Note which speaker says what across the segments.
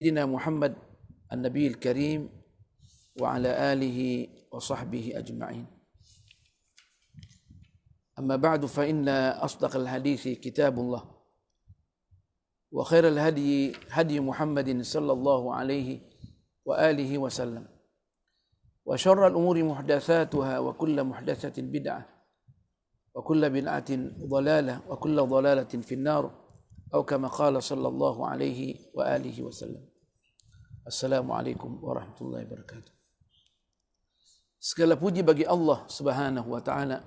Speaker 1: سيدنا محمد النبي الكريم وعلى آله وصحبه أجمعين. أما بعد فإن أصدق الحديث كتاب الله وخير الهدي هدي محمد صلى الله عليه وآله وسلم وشر الأمور محدثاتها وكل محدثة بدعة وكل بدعة ضلالة وكل ضلالة في النار أو كما قال صلى الله عليه وآله وسلم. Assalamualaikum warahmatullahi wabarakatuh. Segala puji bagi Allah Subhanahu wa taala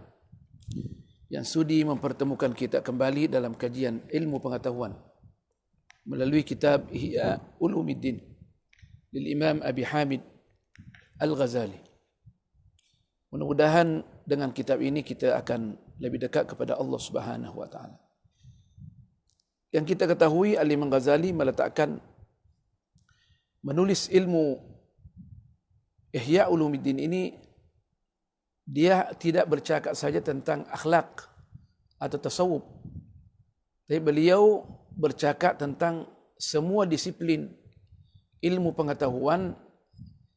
Speaker 1: yang sudi mempertemukan kita kembali dalam kajian ilmu pengetahuan melalui kitab Ihya Ulumuddin lil Imam Abi Hamid Al-Ghazali. Mudah-mudahan dengan kitab ini kita akan lebih dekat kepada Allah Subhanahu wa taala. Yang kita ketahui Al-Imam Ghazali meletakkan menulis ilmu Ihya Ulumuddin ini, dia tidak bercakap saja tentang akhlak atau tasawuf, tapi beliau bercakap tentang semua disiplin ilmu pengetahuan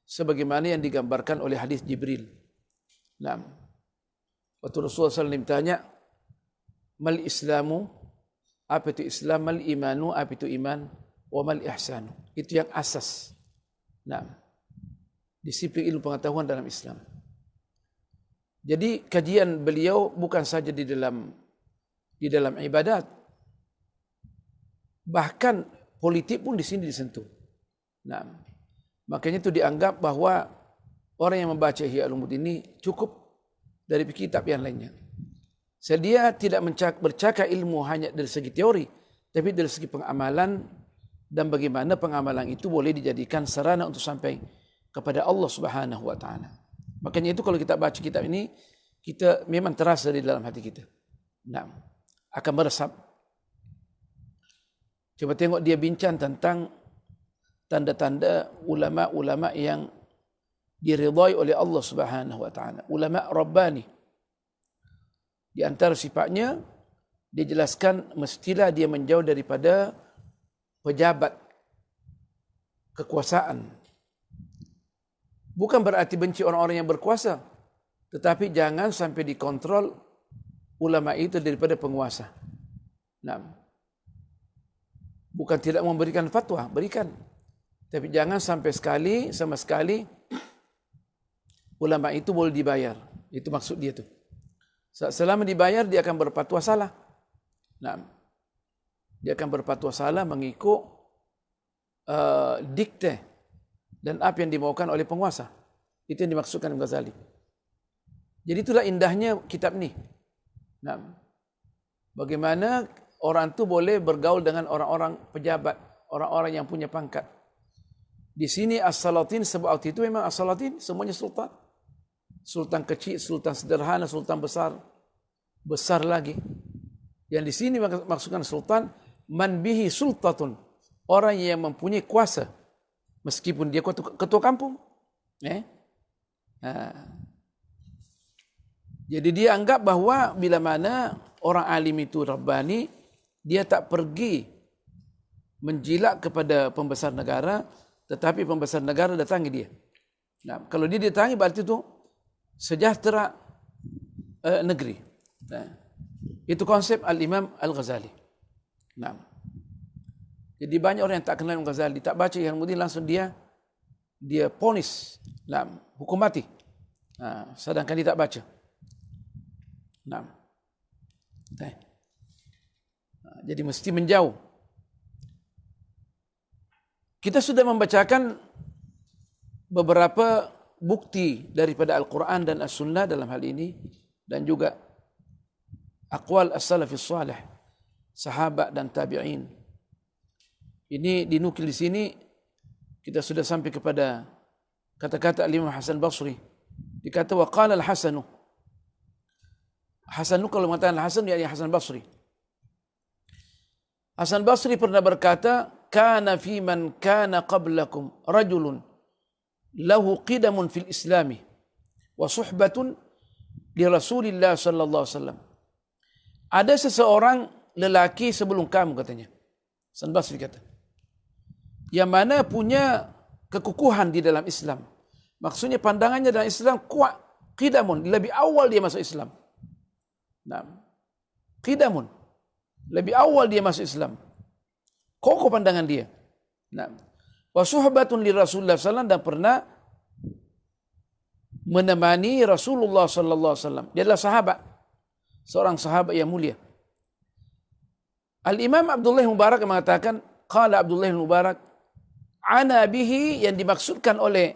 Speaker 1: sebagaimana yang digambarkan oleh hadis Jibril. Nah, waktu Rasulullah SAW ditanya, mal islamu, apa itu Islam, mal imanu, apa itu iman, wa mal ihsanu. Itu yang asas. Nah, disiplin ilmu pengetahuan dalam Islam. Jadi kajian beliau bukan saja di dalam ibadat, bahkan politik pun di sini disentuh. Nah, makanya itu dianggap bahwa orang yang membaca Ihya Ulumuddin ini cukup dari kitab yang lainnya. Dia tidak bercakap ilmu hanya dari segi teori, tapi dari segi pengamalan dan bagaimana pengamalan itu boleh dijadikan sarana untuk sampai kepada Allah Subhanahu wa taala. Makanya itu kalau kita baca kitab ini, kita memang terasa di dalam hati kita. Nah, akan meresap. Coba tengok dia bincang tentang tanda-tanda ulama-ulama yang diridhai oleh Allah Subhanahu wa taala, ulama rabbani. Di antara sifatnya dia jelaskan mestilah dia menjauh daripada pejabat kekuasaan. Bukan berarti benci orang-orang yang berkuasa, tetapi jangan sampai dikontrol ulama itu daripada penguasa. Nah, bukan tidak memberikan fatwa, berikan. Tapi jangan sampai sama sekali ulama itu boleh dibayar. Itu maksud dia tu. Selama dibayar dia akan berfatwa salah. Nah, dia akan berfatwa salah mengikut dikte dan apa yang dimaukan oleh penguasa. Itu yang dimaksudkan Imam Ghazali. Jadi itulah indahnya kitab ni. Nah, bagaimana orang tu boleh bergaul dengan orang-orang pejabat, orang-orang yang punya pangkat. Di sini as-salatin, sebab waktu itu memang as-salatin semuanya sultan. Sultan kecil, sultan sederhana, sultan besar, besar lagi. Yang di sini maksudkan sultan, man bihi sultatun, orang yang mempunyai kuasa meskipun dia ketua kampung. Jadi dia anggap bahawa bila mana orang alim itu rabbani, dia tak pergi menjilat kepada pembesar negara, tetapi pembesar negara datangi dia. Nah, kalau dia datangi berarti itu sejahtera negeri. Nah, itu konsep Al-Imam Al-Ghazali. Nah, jadi banyak orang yang tak kenal Imam Ghazali, tak baca Ihya Ulumuddin, langsung dia ponis, nah, hukum mati. Nah, sedangkan dia tak baca. Nah, jadi mesti menjauh. Kita sudah membacakan beberapa bukti daripada Al-Quran dan As-Sunnah dalam hal ini, dan juga aqwal as-salafis salih, sahabat dan tabi'in. Ini dinukil di sini, kita sudah sampai kepada kata-kata Al-Imam Hasan Basri. Dikata wa qala al-Hasanu. Hasanu kalau mengatakan Hasan, yakni Hasan Basri. Hasan Basri pernah berkata, kana fi man kana qablakum rajulun lahu qidamun fil islami wa suhbatun li Rasulillah sallallahu alaihi wasallam. Ada seseorang lelaki sebelum kamu, katanya. Hasan Basri kata, yang mana punya kekukuhan di dalam Islam. Maksudnya pandangannya dalam Islam kuat, qidamun, lebih awal dia masuk Islam. Nah, qidamun, lebih awal dia masuk Islam. Kokoh pandangan dia. Nah, wa suhbatun li Rasulullah sallallahu alaihi wasallam, dan pernah menemani Rasulullah sallallahu alaihi wasallam. Dia adalah sahabat, seorang sahabat yang mulia. Al-Imam Abdullah Mubarak mengatakan, qala Abdullah Mubarak, ana bihi, yang dimaksudkan oleh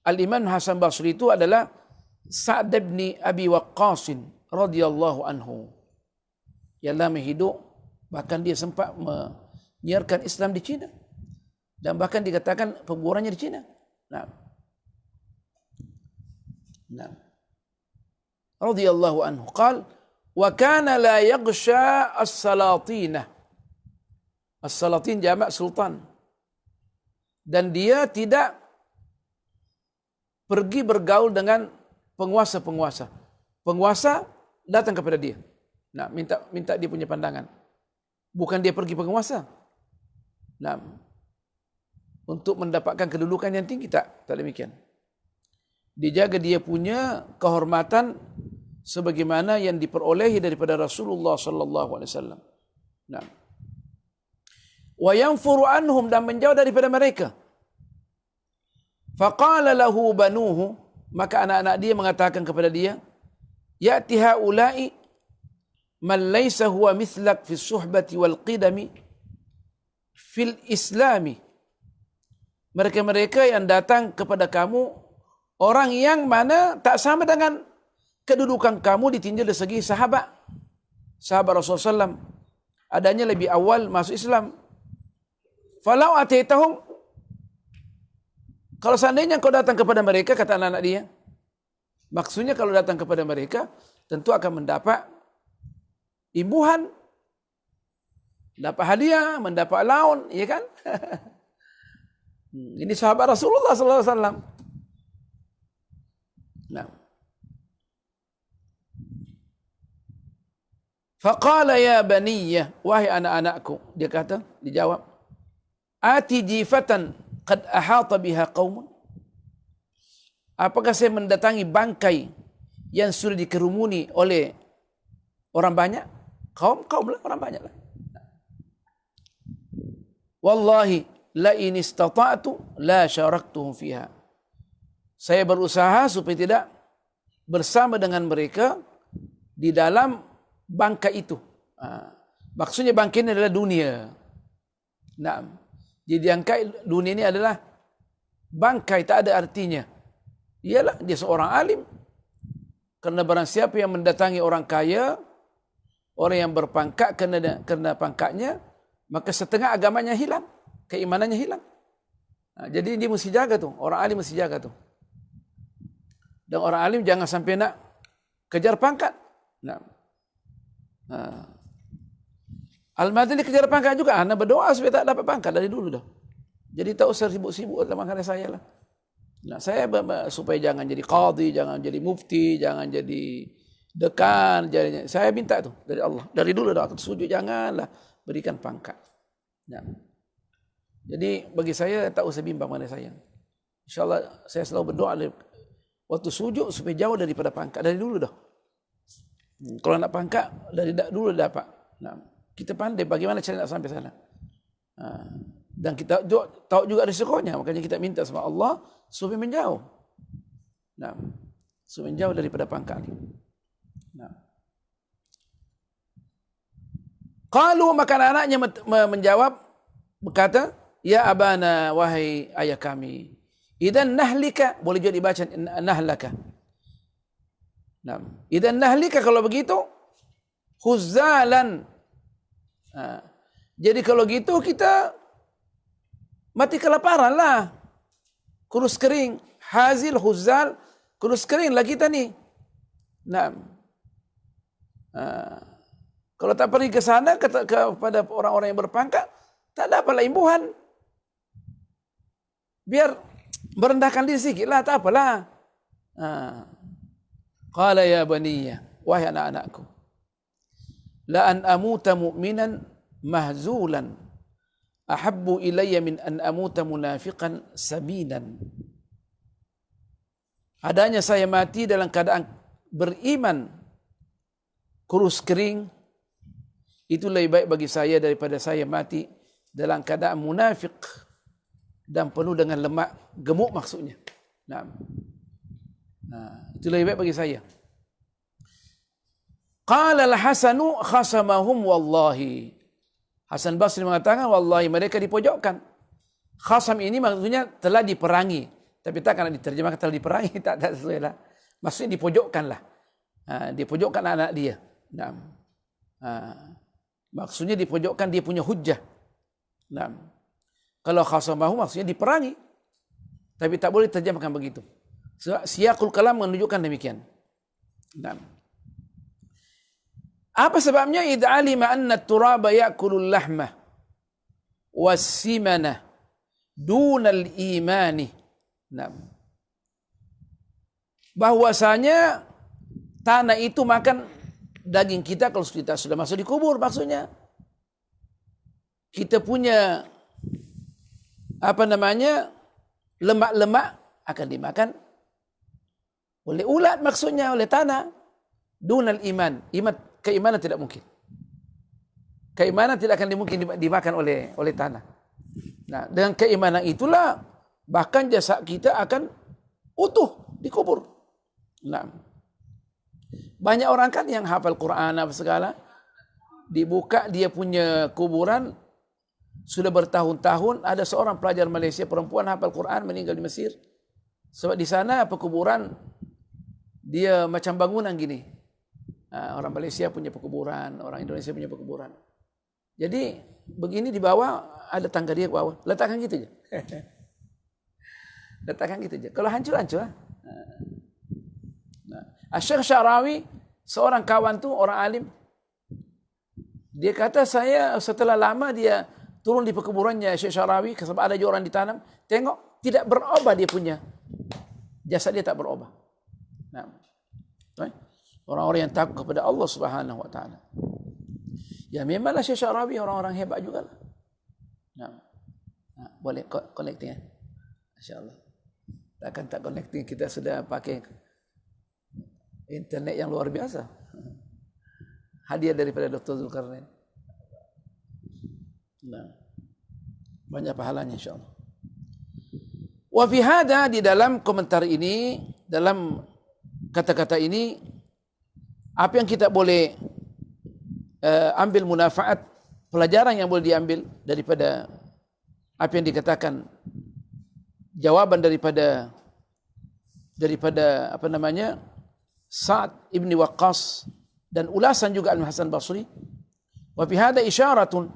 Speaker 1: Al-Imam Hasan Basri itu adalah Sa'd bin Abi Waqqas radhiyallahu anhu. Yang lama hidup, bahkan dia sempat menyiarkan Islam di Cina. Dan bahkan dikatakan pembuarannya di Cina. Nah. Radhiyallahu anhu. Qal, wa kana la yaghsha as-salatina. As-salatin jamak sultan. Dan dia tidak pergi bergaul dengan penguasa-penguasa. Penguasa datang kepada dia. Nah, minta dia punya pandangan. Bukan dia pergi penguasa. Nah, untuk mendapatkan kedudukan yang tinggi, tak demikian. Dijaga dia punya kehormatan sebagaimana yang diperolehi daripada Rasulullah sallallahu alaihi wasallam. Nah. Wa yanfuru anhum, dan menjauh daripada mereka. Faqala lahu banuhu, maka anak-anak dia mengatakan kepada dia, ya'ti haula'i man laysa huwa mithlak fi suhbati wal qidami fil islami. Mereka-mereka yang datang kepada kamu, orang yang mana tak sama dengan kedudukan kamu ditinjau dari segi sahabat Rasulullah SAW, adanya lebih awal masuk Islam. Falau ataitahum, kalau seandainya kau datang kepada mereka, kata anak-anak dia, maksudnya kalau datang kepada mereka, tentu akan mendapat imbuhan, dapat hadiah, mendapat laun, ya kan? Ini sahabat Rasulullah SAW. Nah. Faqala ya baniyya, wahai anak-anakku, dia kata, dijawab, ati jifatan qad ahata biha qaumun. Apakah saya mendatangi bangkai yang sudah dikerumuni oleh orang banyak? Kaum lah, orang banyak lah. Wallahi la in istata'tu la syaraktuhum fiha. Saya berusaha supaya tidak bersama dengan mereka di dalam bangkai itu. Maksudnya bangkai ini adalah dunia. Nah, jadi bangkai dunia ini adalah bangkai, tak ada artinya. Ialah dia seorang alim. Karena barang siapa yang mendatangi orang kaya, orang yang berpangkat kerana pangkatnya, maka setengah agamanya hilang, keimanannya hilang. Nah, jadi dia mesti jaga tu, orang alim mesti jaga tu. Dan orang alim jangan sampai nak kejar pangkat. Nah. Al-Madani kejar pangkat juga. Anda berdoa supaya tak dapat pangkat dari dulu dah. Jadi tak usah sibuk-sibuk dalam makna saya lah. Nah, saya supaya jangan jadi qadhi, jangan jadi mufti, jangan jadi dekan. Saya minta tu dari Allah. Dari dulu dah aku sujud, janganlah berikan pangkat. Nah. Jadi bagi saya tak usah bimbang mana saya. InsyaAllah saya selalu berdoa waktu sujud supaya jauh daripada pangkat. Dari dulu dah. Kalau nak pangkat, dari dulu dapat. Nah. Kita pandai bagaimana cara nak sampai sana. Dan kita tahu juga risikonya. Makanya kita minta sama Allah supaya menjauh. Nah, supaya menjauh daripada pangkat ini. Nah. Qalu, maka anaknya menjawab, berkata, ya abana, wahai ayah kami. Idan nahlika, boleh juga dibaca nahlaka. Nah, idan nahlika, kalau begitu, huzalan. Jadi kalau gitu kita mati kelaparan lah. Kurus kering. Hazil, huzal, kurus kering lah kita ni. Nah. Kalau tak pergi ke sana kepada orang-orang yang berpangkat, tak dapatlah imbuhan. Biar merendahkan diri sikit lah, tak apalah. Qala ya baniyya, wahai anak-anakku, la an amuta mu'minan mahzulan ahabbu ilayya min an amuta munafiqan saminan. Adanya saya mati dalam keadaan beriman kurus kering, itu lebih baik bagi saya daripada saya mati dalam keadaan munafik dan penuh dengan lemak gemuk maksudnya. Nah, itu lebih baik bagi saya. Qala al-Hasanu khasamahum wallahi. Hasan Basri mengatakan, wallahi mereka dipojokkan. Khasam ini maksudnya telah diperangi. Tapi tak akan diterjemahkan telah diperangi, tak sesuai lah. Maksudnya dipojokkan lah. Dipojokkan anak dia. Nah, maksudnya dipojokkan dia punya hujjah. Nah, kalau khasamahu maksudnya diperangi. Tapi tak boleh terjemahkan begitu. Siyaqul kalam menunjukkan demikian. Nah. Apa sebabnya? Idza alima anna at-turaba ya'kulul lahma was-simana dunal imani. Nah. Bahwasanya tanah itu makan daging kita kalau kita sudah masuk di kubur, maksudnya. Kita punya lemak-lemak akan dimakan oleh ulat, maksudnya oleh tanah. Dunal iman. Keimanan tidak mungkin. Keimanan tidak akan mungkin dimakan oleh tanah. Nah, dengan keimanan itulah bahkan jasad kita akan utuh dikubur. Nah, banyak orang kan yang hafal Quran apa segala, dibuka dia punya kuburan sudah bertahun-tahun. Ada seorang pelajar Malaysia perempuan hafal Quran meninggal di Mesir. Sebab di sana pekuburan dia macam bangunan gini. Orang Malaysia punya pekuburan, orang Indonesia punya pekuburan. Jadi begini di bawah ada tangga dia ke bawah, letakkan gitu aja. Letakkan gitu aja. Kalau hancur-hancur. Syekh Syarawi, seorang kawan tu orang alim, dia kata saya setelah lama dia turun di pekuburannya Syekh Syarawi, sebab ada orang ditanam, tengok tidak berubah dia punya jasad, dia tak berubah. Nah, orang-orang yang takut kepada Allah Subhanahu wa taala. Ya memanglah Syekh Syarawi orang-orang hebat juga. Nah, boleh connecting ya. Masya-Allah. Takkan tak connecting, kita sudah pakai internet yang luar biasa. Hadiah daripada Dr. Zulkarnain. Nah, banyak pahalanya insya-Allah. Wa fi hada, di dalam komentar ini, dalam kata-kata ini, apa yang kita boleh ambil munafaat, pelajaran yang boleh diambil daripada apa yang dikatakan, jawaban daripada Sa'ad ibn Waqqas dan ulasan juga Al-Hasan Basri. Wa fi hada isyaratun,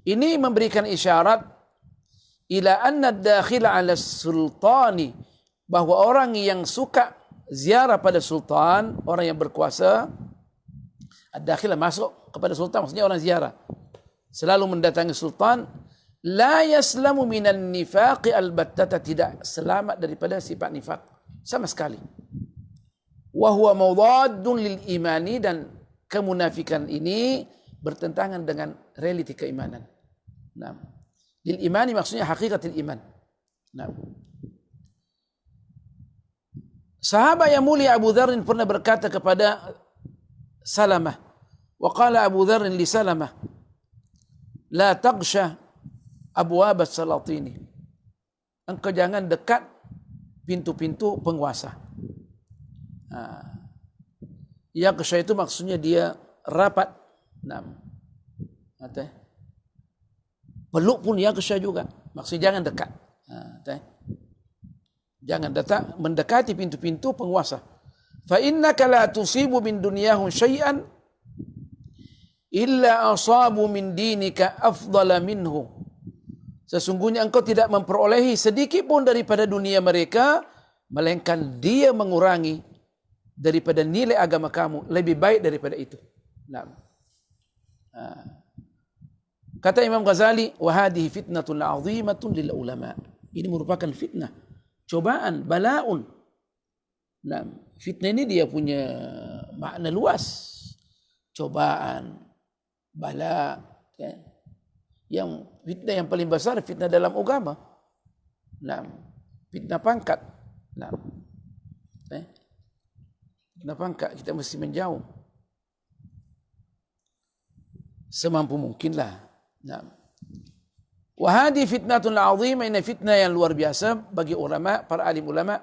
Speaker 1: ini memberikan isyarat ila anna ad-dakhila 'ala sultani, bahwa orang yang suka ziarah pada sultan, orang yang berkuasa, ad-dakhil masuk kepada sultan, maksudnya orang ziarah, selalu mendatangi sultan, la yaslamu minan nifaqi albattata, tidak selamat daripada sifat nifaq sama sekali. Wa huwa mawdaddun lil imani, dan kemunafikan ini bertentangan dengan realiti keimanan. Nah, lil imani maksudnya hakikatul iman. Nah, sahabat yang mulia Abu Dzar pernah berkata kepada Salamah, wa qala Abu Dzar li Salamah, la taghsha abwab as-salatini, engkau jangan dekat pintu-pintu penguasa. Yaghsha itu maksudnya dia rapat. Nah, peluk pun yaghsha juga, maksudnya jangan dekat. Jangan datang mendekati pintu-pintu penguasa. Fa innaka la tusibu min dunyahum syai'an illa asabu min dinika afdala minhu. Sesungguhnya engkau tidak memperolehi sedikit pun daripada dunia mereka, melainkan dia mengurangi daripada nilai agama kamu, lebih baik daripada itu. Nah. Kata Imam Ghazali, wa hadhihi fitnatun 'azimatun lil ulama. Ini merupakan fitnah, cobaan, balaun. Nah, fitnah ini dia punya makna luas. Cobaan, bala. Yang fitnah yang paling besar fitnah dalam agama. Nah, fitnah pangkat. Nah, fitnah pangkat kita mesti menjauh semampu mungkinlah. Nah, wahadi fitnatun azimah, ini fitnah yang luar biasa bagi ulama, para alim ulama.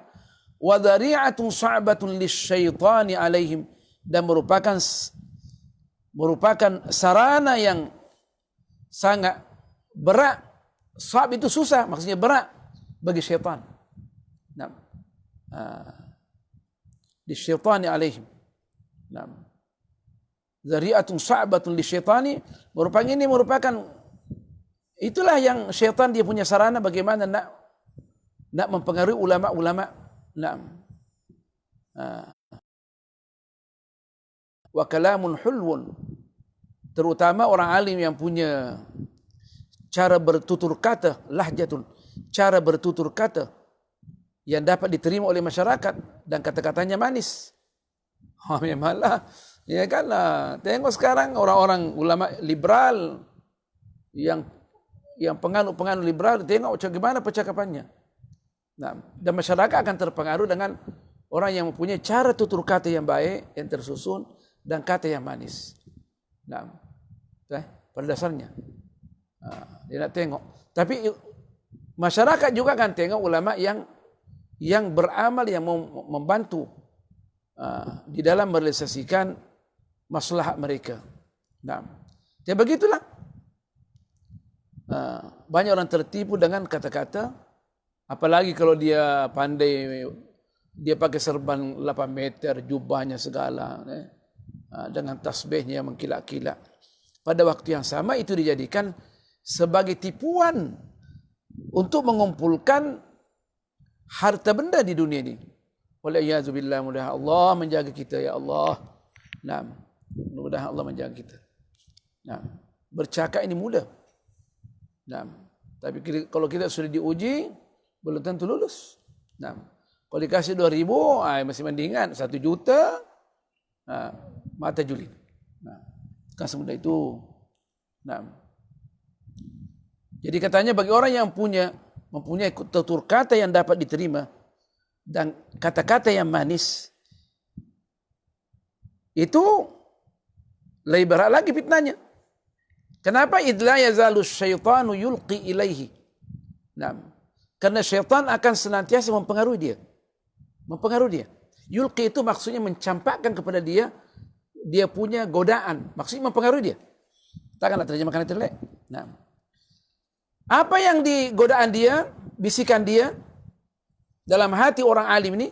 Speaker 1: Wa dhari'atun sa'batun lisyaitani alaihim, dan merupakan sarana yang sangat berat. Sa'b itu susah, maksudnya berat bagi syaitan. Nah, lisyaitani alaihim. Nah, dhari'atun sa'batun lisyaitani, merupakan itulah yang syaitan dia punya sarana bagaimana nak mempengaruhi ulama-ulama. Naam. Wa kalamun hulwun, terutama orang alim yang punya cara bertutur kata, lahjatun, cara bertutur kata yang dapat diterima oleh masyarakat dan kata-katanya manis. Memanglah, ya kan lah. Tengok sekarang orang-orang ulama liberal yang penganut liberal, tengok bagaimana percakapannya. Nah, dan masyarakat akan terpengaruh dengan orang yang mempunyai cara tutur kata yang baik, yang tersusun, dan kata yang manis. Nah, pada dasarnya. Dia nak tengok. Tapi masyarakat juga akan tengok ulama yang beramal, yang membantu di dalam merealisasikan maslahat mereka. Nah, ya begitulah. Banyak orang tertipu dengan kata-kata. Apalagi kalau dia pandai, dia pakai serban 8 meter, jubahnya segala, dengan tasbihnya yang mengkilat-kilat. Pada waktu yang sama itu dijadikan sebagai tipuan untuk mengumpulkan harta benda di dunia ini. Waliyahzubillah, mudah Allah menjaga kita, ya Allah. Nah, mudah Allah menjaga kita. Nah, bercakap ini mudah. Nah, tapi kalau kita sudah diuji, belum tentu lulus. Nah, kalau dikasih 2.000, masih mendingan 1 juta, mata julid. Nah, kan semudah itu. Nah, jadi katanya bagi orang yang mempunyai tutur kata yang dapat diterima dan kata-kata yang manis, itu lebih berat lagi fitnahnya. Kenapa? Idla yazalu syaitanu yulqi ilaihi. Nah, karena syaitan akan senantiasa mempengaruhi dia. Yulqi itu maksudnya mencampakkan kepada dia punya godaan. Maksudnya mempengaruhi dia. Takkanlah terjemahkan itu jelek. Nah, apa yang di godaan dia, bisikan dia dalam hati orang alim ini,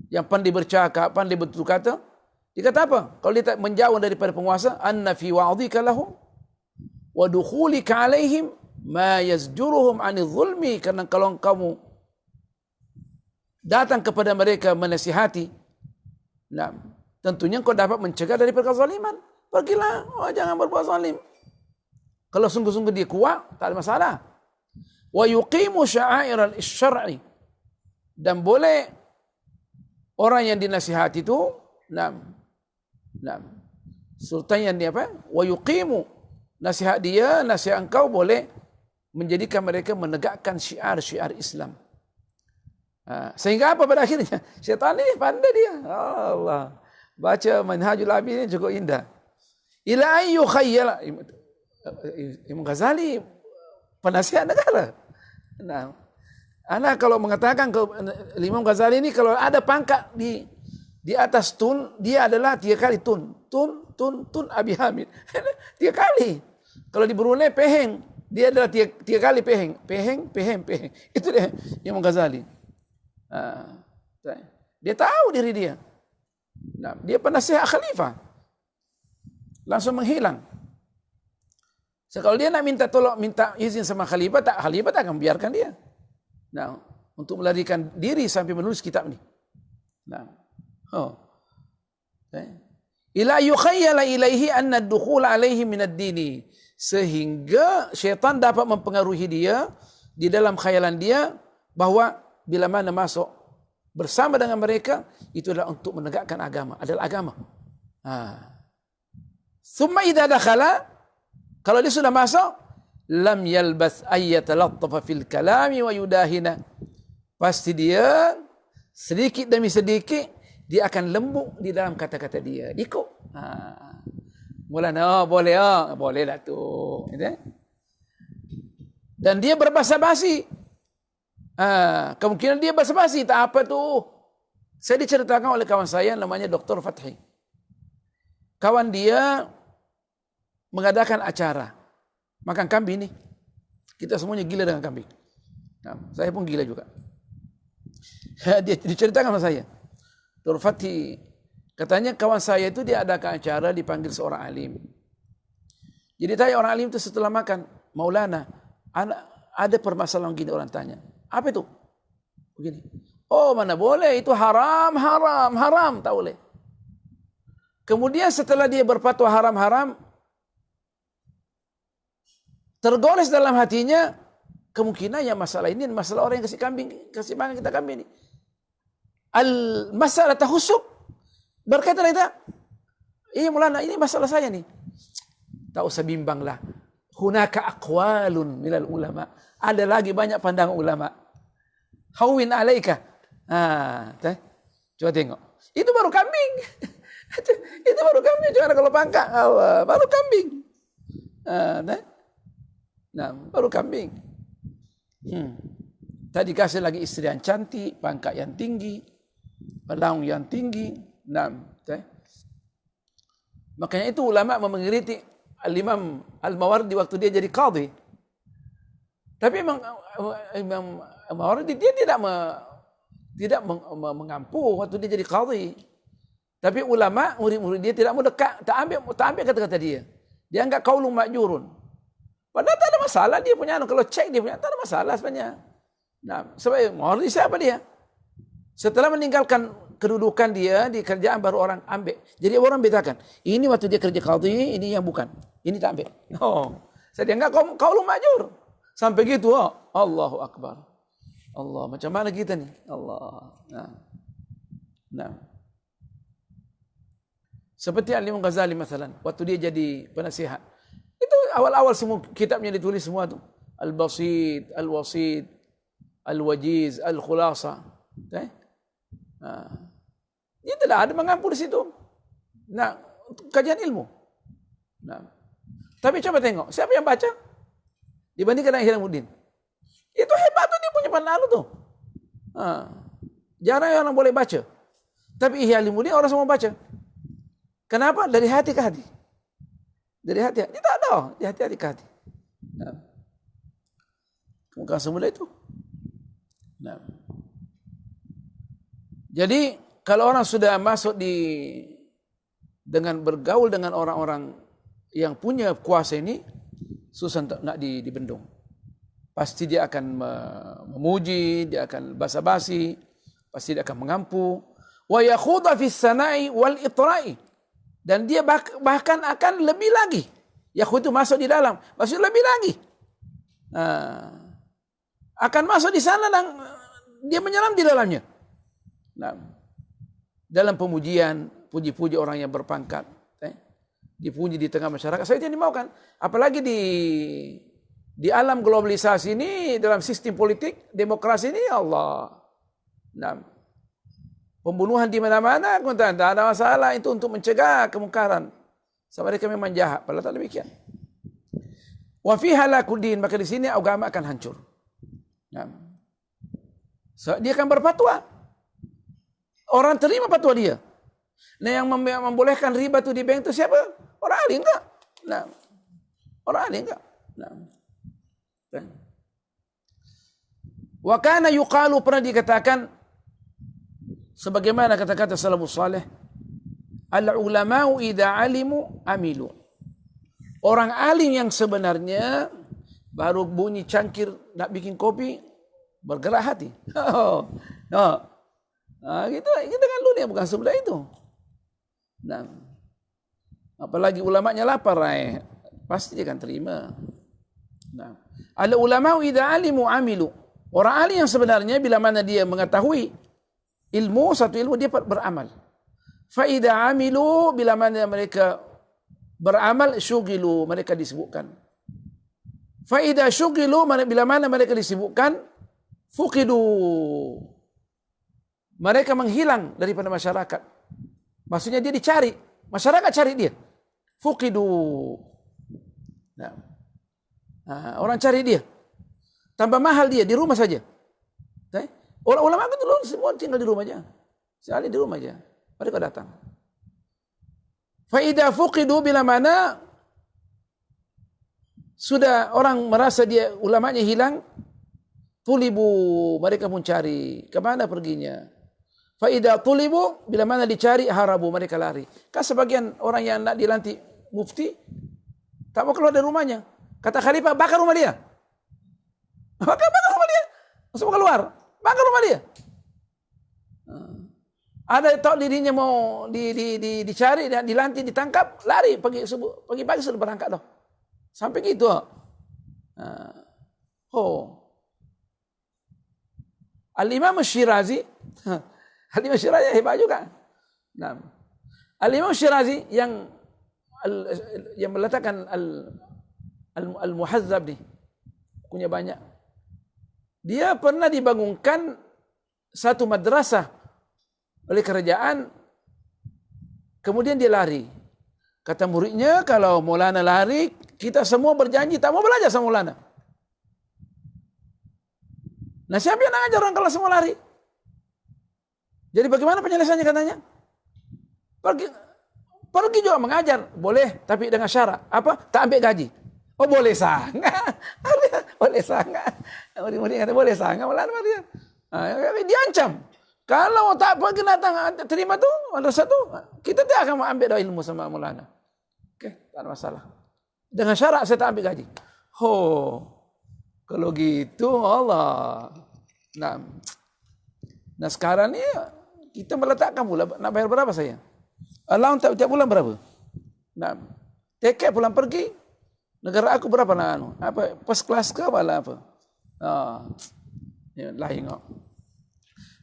Speaker 1: yang pandai bercakap, pandai bertutur kata, dia kata apa? Kalau dia menjauh daripada penguasa, anna fi wa'dhika lahum wa dukhulika alaihim ma yazjuruhum 'anil zulmi, karena kalau kamu datang kepada mereka menasihati, nah, tentunya kau dapat mencegah daripada kezaliman. Pergilah, jangan berbuat zalim. Kalau sungguh-sungguh dia kuat, tak ada masalah. Wa yuqimu sya'airal syar'i, dan boleh orang yang dinasihati itu, sultan yang dia apa? Wa yuqimu, nasihat dia, nasihat engkau boleh menjadikan mereka menegakkan syiar-syiar Islam. Sehingga apa pada akhirnya? Syaitan ini pandai dia. Allah. Baca Manhajul Abidin ini cukup indah. Ila ayyu khayyala. Imam Ghazali penasihat negara. Nah, ana kalau mengatakan ke Imam Ghazali ini, kalau ada pangkat di atas tun, dia adalah 3 kali tun. Tun Abi Hamid. 3 kali. Kalau di Brunei peheng, dia adalah 3 kali peheng. Itu dia Imam Ghazali. Dia tahu diri dia. Nah, dia penasihat khalifah. Langsung menghilang. Kalau dia nak minta izin sama khalifah tak akan membiarkan dia. Nah, untuk melarikan diri sampai menulis kitab ini. Nah, ila yukhayyala ilaihi anna ad-dukhul alaihi min ad-dini, sehingga syaitan dapat mempengaruhi dia di dalam khayalan dia bahwa bila mana masuk bersama dengan mereka itu adalah untuk menegakkan agama, adalah agama. Summa idza dakhala, kalau dia sudah masuk, lam yalbas ayyatalattafa fil kalami wa yudahina. Pasti dia sedikit demi sedikit dia akan lembut di dalam kata-kata dia. Ikut. Mulanya boleh boleh lah tu. Gitu. Dan dia berbahasa basi. Kemungkinan dia bahasa basi tak apa tu. Saya diceritakan oleh kawan saya namanya Dr. Fathi. Kawan dia mengadakan acara makan kambing ni. Kita semuanya gila dengan kambing. Saya pun gila juga. Dia diceritakan sama saya. Dr. Fathi katanya kawan saya itu dia adakan acara dipanggil seorang alim. Jadi tanya orang alim itu setelah makan, Maulana, ada permasalahan gini orang tanya. Apa itu? Begini. Oh mana boleh, itu haram, tak boleh. Kemudian setelah dia berfatwa haram, tergores dalam hatinya, kemungkinan yang masalah ini masalah orang yang kasih makan kita kambing ini. Masalah tahusuk. Berkata kita, Maulana ini masalah saya nih. Tak usah bimbanglah. Hunaka aqwalun minal ulama. Ada lagi banyak pandangan ulama. Hawin alaika. Coba tengok. Itu baru kambing. Itu baru kambing. Jangan kalau pangkak. Baru kambing. Baru kambing. Tadi kasih lagi istri yang cantik, pangkat yang tinggi, pelaung yang tinggi. Makanya itu ulama mengkritik Al-Imam Al-Mawardi waktu dia jadi qadhi. Tapi Imam Al-Mawardi dia tidak mengampu waktu dia jadi qadhi. Tapi ulama murid-murid dia tidak mau dekat, tak ambil kata-kata dia. Dia anggap qaulun ma'jurun. Padahal tak ada masalah dia punya, kalau cek dia punya tak ada masalah sebenarnya. Sebab Mawardi siapa dia? Setelah meninggalkan kedudukan dia di kerjaan baru orang ambil. Jadi orang bedakan. Ini waktu dia kerja qadhi, ini yang bukan. Ini tak ambil. Saya dianggap qaulun ma'jur. Sampai gitu, Allahu Akbar. Allah, macam mana kita ni? Allah. Seperti Al-Imam Ghazali masalan, waktu dia jadi penasihat. Itu awal-awal semua kitabnya ditulis semua tu. Al-Basit, Al-Wasit, Al-Wajiz, Al-Khulasa. Dia tidak ada mengampu di situ. Kajian ilmu. Tapi coba tengok, siapa yang baca? Dibandingkan dengan Ihyamuddin. Itu hebat tuh dia punya pandangan tu. Jarang orang boleh baca. Tapi Ihyamuddin orang semua baca. Kenapa? Dari hati ke hati. Dari hati. Dia tak ada. Dari hati ke hati. Bukan semula itu. Jadi kalau orang sudah masuk dengan bergaul dengan orang-orang yang punya kuasa ini, susah nak dibendung. Pasti dia akan memuji, dia akan basa-basi, pasti dia akan mengampu. Wa yakhudha fis sana'i wal itra'i. Dan dia bahkan akan lebih lagi. Yakhud itu masuk di dalam, maksud lebih lagi. Akan masuk di sana dan dia menyelam di dalamnya. Dalam pemujian, puji-puji orang yang berpangkat, dipuji di tengah masyarakat. Saya tidak dimaukan. Apalagi di alam globalisasi ini, dalam sistem politik, demokrasi ini, Allah. Pembunuhan di mana-mana, tak ada masalah. Itu untuk mencegah kemungkaran. Sebab mereka memang jahat. Padahal tak demikian. Wa fi halakuddin, maka di sini agama akan hancur. So, dia akan berfatwa. Orang terima fatwa dia. Nah, yang membolehkan riba itu di bank itu siapa? Orang ahli enggak? Orang ahli enggak? Wa kana yuqalu, pernah dikatakan sebagaimana kata-kata salafus saleh, al-ulama'u idza alimu amilu. Orang alim yang sebenarnya baru bunyi cangkir nak bikin kopi bergerak hati. Kita kan dunia bukan sebelah itu. Apalagi ulamanya lapar, pasti dia akan terima. Al-ulama'u idza alimu amilu. Orang alim yang sebenarnya bila mana dia mengetahui ilmu, satu ilmu, dia beramal. Fa idza amilu, bila mana mereka beramal, syughilu, mereka disibukkan. Fa idza syughilu, bila mana mereka disibukkan, fuqidu, mereka menghilang daripada masyarakat. Maksudnya dia dicari, masyarakat cari dia. Fuqidu. Nah, orang cari dia. Tambah mahal dia di rumah saja. Ulama itu dulu semua tinggal di rumah aja. Sekali di rumah aja. Mereka datang. Fa idza fuqidu, bila mana sudah orang merasa dia ulamanya hilang, tulibu, mereka pun cari. Kemana perginya? Fa idza tulibu, bila mana dicari, harabu, mereka lari. Kan sebagian orang yang nak dilantik mufti tak mau keluar dari rumahnya. Kata khalifah, bakar rumah dia. Bakar rumah dia. Masuk keluar, bakar rumah dia. Ada tahu dirinya mau dicari, dilantik, ditangkap, lari pagi-pagi sudah berangkat dah. Sampai gitu. Al-Imam Syirazi, Al-Imam Syirazi hebat juga. Nah, Al-Imam Syirazi yang meletakkan Al-Muhazzab nih, punya banyak. Dia pernah dibangunkan satu madrasah oleh kerajaan, kemudian dia lari. Kata muridnya, kalau Maulana lari, kita semua berjanji tak mau belajar sama Maulana. Nah, siapa yang nak ajar orang kalau semua lari? Jadi bagaimana penyelesaiannya katanya? Pergi juga mengajar, boleh, tapi dengan syarat. Apa? Tak ambil gaji. Oh, boleh sangat. Boleh sangat. Murid-murid kata, boleh sangat. Maulana dia. Diancam. Kalau tak pergi datang terima tu, madrasah tu, kita tak akan ambil ilmu sama Maulana. Okey, tak ada masalah. Dengan syarat saya tak ambil gaji. Kalau gitu Allah. Nah sekarang ni kita meletakkan pula nak bayar berapa saya? Allowance tiap bulan berapa? Nah, tiket pulang pergi negara aku berapa nak apa first class ke apa? Ya lain kok.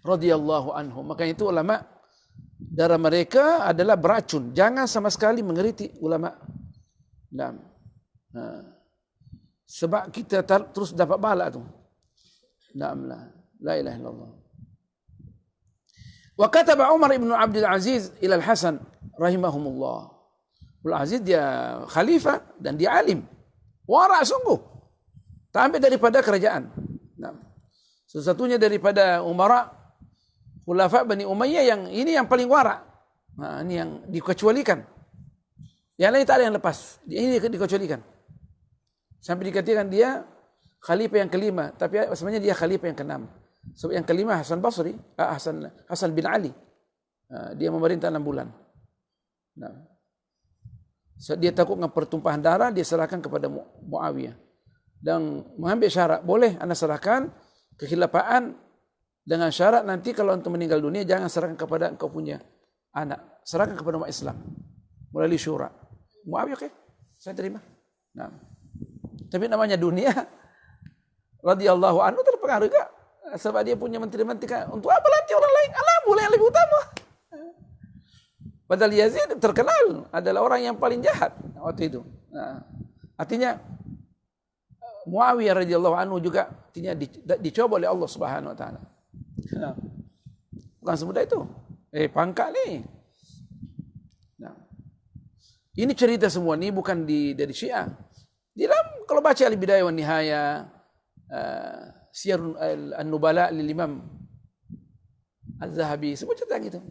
Speaker 1: Radhiyallahu anhum. Makanya itu ulama darah mereka adalah beracun. Jangan sama sekali mengeriti ulama. Sebab kita terus dapat bala tu. La ilaha illallah. Wa kataba Umar ibn Abdul Aziz ila Al-Hasan rahimahumullah. Al-Aziz dia khalifah dan dia alim. Wara' sungguh. Tak ambil daripada kerajaan. Satu-satunya daripada umara Khulafa Bani Umayyah yang paling wara'. Ini yang dikecualikan. Yang lain tak ada yang lepas. Ini dikecualikan. Sampai dikatakan dia khalifah yang kelima, tapi sebenarnya dia khalifah yang keenam. Sebab yang kelima Hasan Basri, Hasan bin Ali. Dia memerintah 6 bulan. Dia takut dengan pertumpahan darah, dia serahkan kepada Muawiyah. Dan mengambil syarat, boleh anda serahkan kekhilafaan dengan syarat nanti kalau untuk meninggal dunia jangan serahkan kepada engkau punya anak, serahkan kepada umat Islam melalui syura. Muawiyah, okey, saya terima. Tapi namanya dunia, radhiyallahu anhu terpengaruh juga sebab dia punya menteri-menteri. Untuk apa lantik orang lain? Alamul yang lebih utama. Padahal Yazid terkenal adalah orang yang paling jahat waktu itu. Artinya Muawiyah radhiyallahu anhu juga artinya dicoba oleh Allah Subhanahu wa taala. Bukan semudah itu. Pangkat ni. Ini cerita semua ni bukan dari Syiah. Di dalam kalau baca Al-Bidayah wan Nihayah, Siyar An-Nubala lil Imam Az-Zahabi, semua cerita gitu.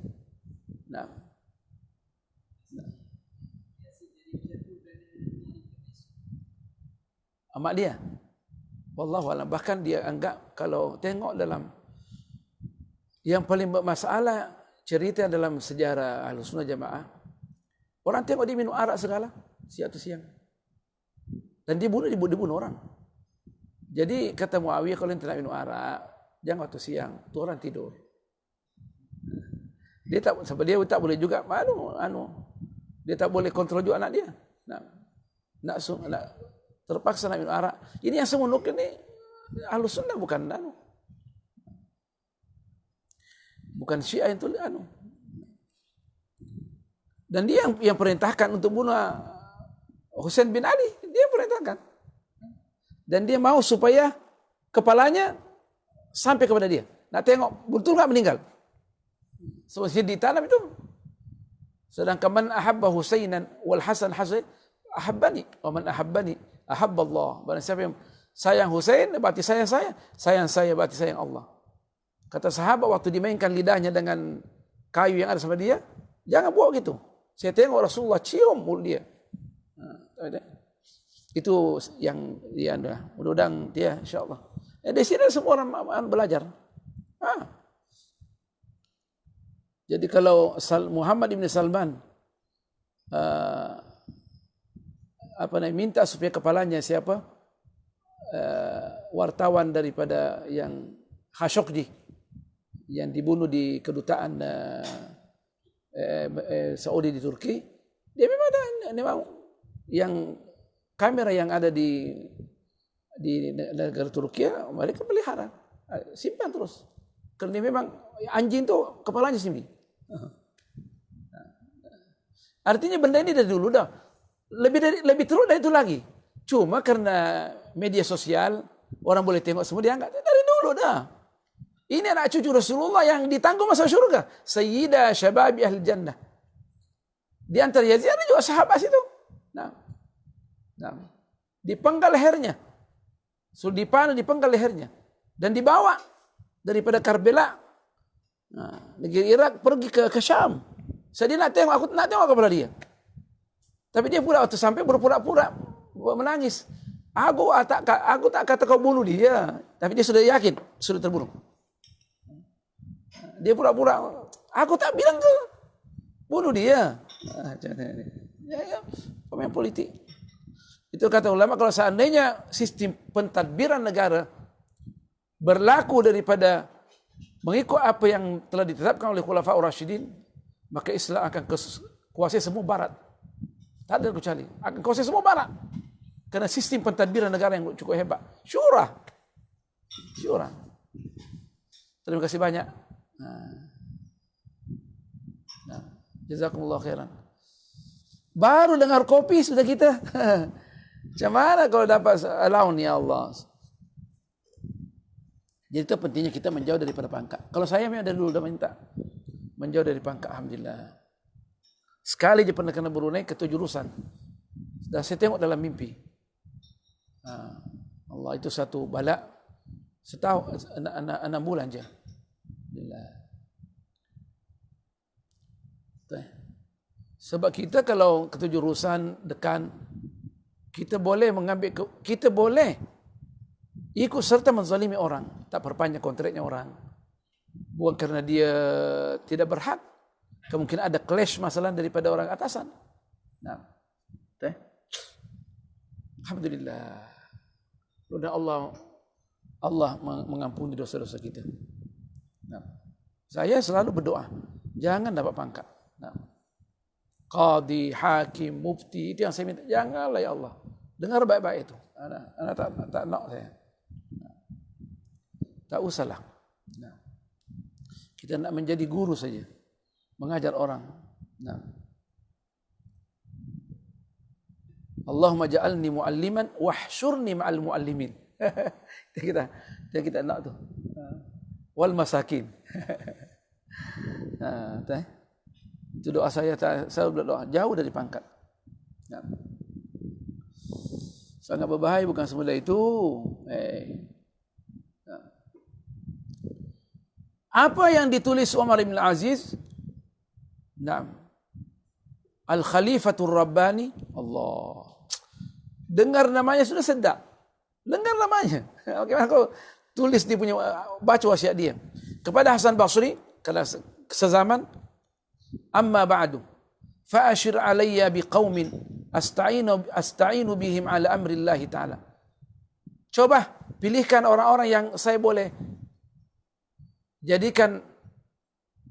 Speaker 1: Amak dia. Wallahu a'lam. Bahkan dia anggap kalau tengok dalam yang paling bermasalah cerita dalam sejarah Ahlussunnah Jamaah, orang tengok dia minum arak segala siang tu siang. Dan dia bunuh orang. Jadi kata Muawiyah, kalau yang tak minum arak, jangan waktu siang, tu orang tidur. Dia tak, sebab dia tak boleh juga dia tak boleh kontrol juga anak dia. Nak terpaksa nak minum arak. Ini yang semua nukil ni Ahlussunnah bukan bukan Syiah itu Dan dia yang perintahkan untuk bunuh Husain bin Ali, dia perintahkan. Dan dia mau supaya kepalanya sampai kepada dia. Nak tengok betul nggak meninggal. Sebab ditanam itu. Sedangkan man ahabba Husainan wal Hasan Hasan ahabbani wa man ahabbani ahabballah. Barang siapa yang sayang Husain berarti sayang saya berarti sayang Allah. Kata sahabat waktu dimainkan lidahnya dengan kayu yang ada sama dia, jangan buat gitu. Saya tengok Rasulullah cium mulut dia. Itu yang dia ada. Mudah-mudahan dia insya-Allah. Di sini semua orang belajar. Jadi kalau Muhammad bin Salman minta supaya kepalanya siapa? Wartawan daripada yang Khashoggi yang dibunuh di kedutaan Saudi di Turki, dia memang yang kamera yang ada di negara Turki, mereka pelihara, simpan terus. Karena memang anjing itu kepalanya sini. Artinya benda ini dari dulu dah. Lebih teruk dari itu lagi. Cuma karena media sosial orang boleh tengok semua, dia angkat dari dulu dah. Ini anak cucu Rasulullah yang ditanggung masuk surga. Sayyidah syababi ahli jannah. Di antara Yazid ada juga sahabat situ. Dipenggal lehernya. Sudah dipanah, dipenggal lehernya. Dan dibawa daripada Karbala, negeri Irak, pergi ke Syam. Saya nak tengok, aku nak tengok kepada dia. Tapi dia pula waktu sampai berpura-pura menangis. Aku tak kata kau bunuh dia, tapi dia sudah yakin sudah terbunuh. Dia pura-pura, aku tak bilang kau bunuh dia. Pemain politik. Itu kata ulama, kalau seandainya sistem pentadbiran negara berlaku daripada mengikut apa yang telah ditetapkan oleh Khulafaur Rasyidin, maka Islam akan kuasai semua barat. Tak ada kecuali. Akan kuasai semua barat. Karena sistem pentadbiran negara yang cukup hebat. Syura. Terima kasih banyak. Jazakumullah khairan. Baru dengar kopi sudah kita. Macam mana kalau dapat allowance ya Allah. Jadi itu pentingnya kita menjauh daripada pangkat. Kalau saya memang dari dulu dah minta menjauh dari pangkat, alhamdulillah. Sekali je pernah kena Brunei ke 7 jurusan. Dan saya tengok dalam mimpi. Allah, itu satu bala. Setahun 6 bulan je. Alhamdulillah. Sebab kita kalau ke 7 jurusan dekan, kita boleh kita boleh ikut serta menzalimi orang, tak perpanjang kontraknya orang. Bukan kerana dia tidak berhak. Kemungkinan ada clash masalah daripada orang atasan. Alhamdulillah. Mudah Allah mengampuni dosa-dosa kita. Saya selalu berdoa, jangan dapat pangkat. Qadi, hakim, mufti, itu yang saya minta. Janganlah ya Allah. Dengar baik-baik itu. Anak tak nak saya. Tak usahlah. Kita nak menjadi guru saja. Mengajar orang. Allahumma ja'alni mu'alliman wahsyurni ma'al mu'allimin. Kita nak tu. Wal masakin. Itu doa saya berdoa jauh dari pangkat. Sangat berbahaya, bukan semula itu. Apa yang ditulis Umar bin Aziz? Al-Khalifatul Rabbani. Allah. Dengar namanya sudah sedap. Dengar namanya. Bagaimana kau tulis dia punya, baca wasiat dia. Kepada Hasan Basri, kalau sezaman, amma ba'du, fa'ashir alayya biqaumin asta'inu bihim ala amrillahi ta'ala. Coba pilihkan orang-orang yang saya boleh jadikan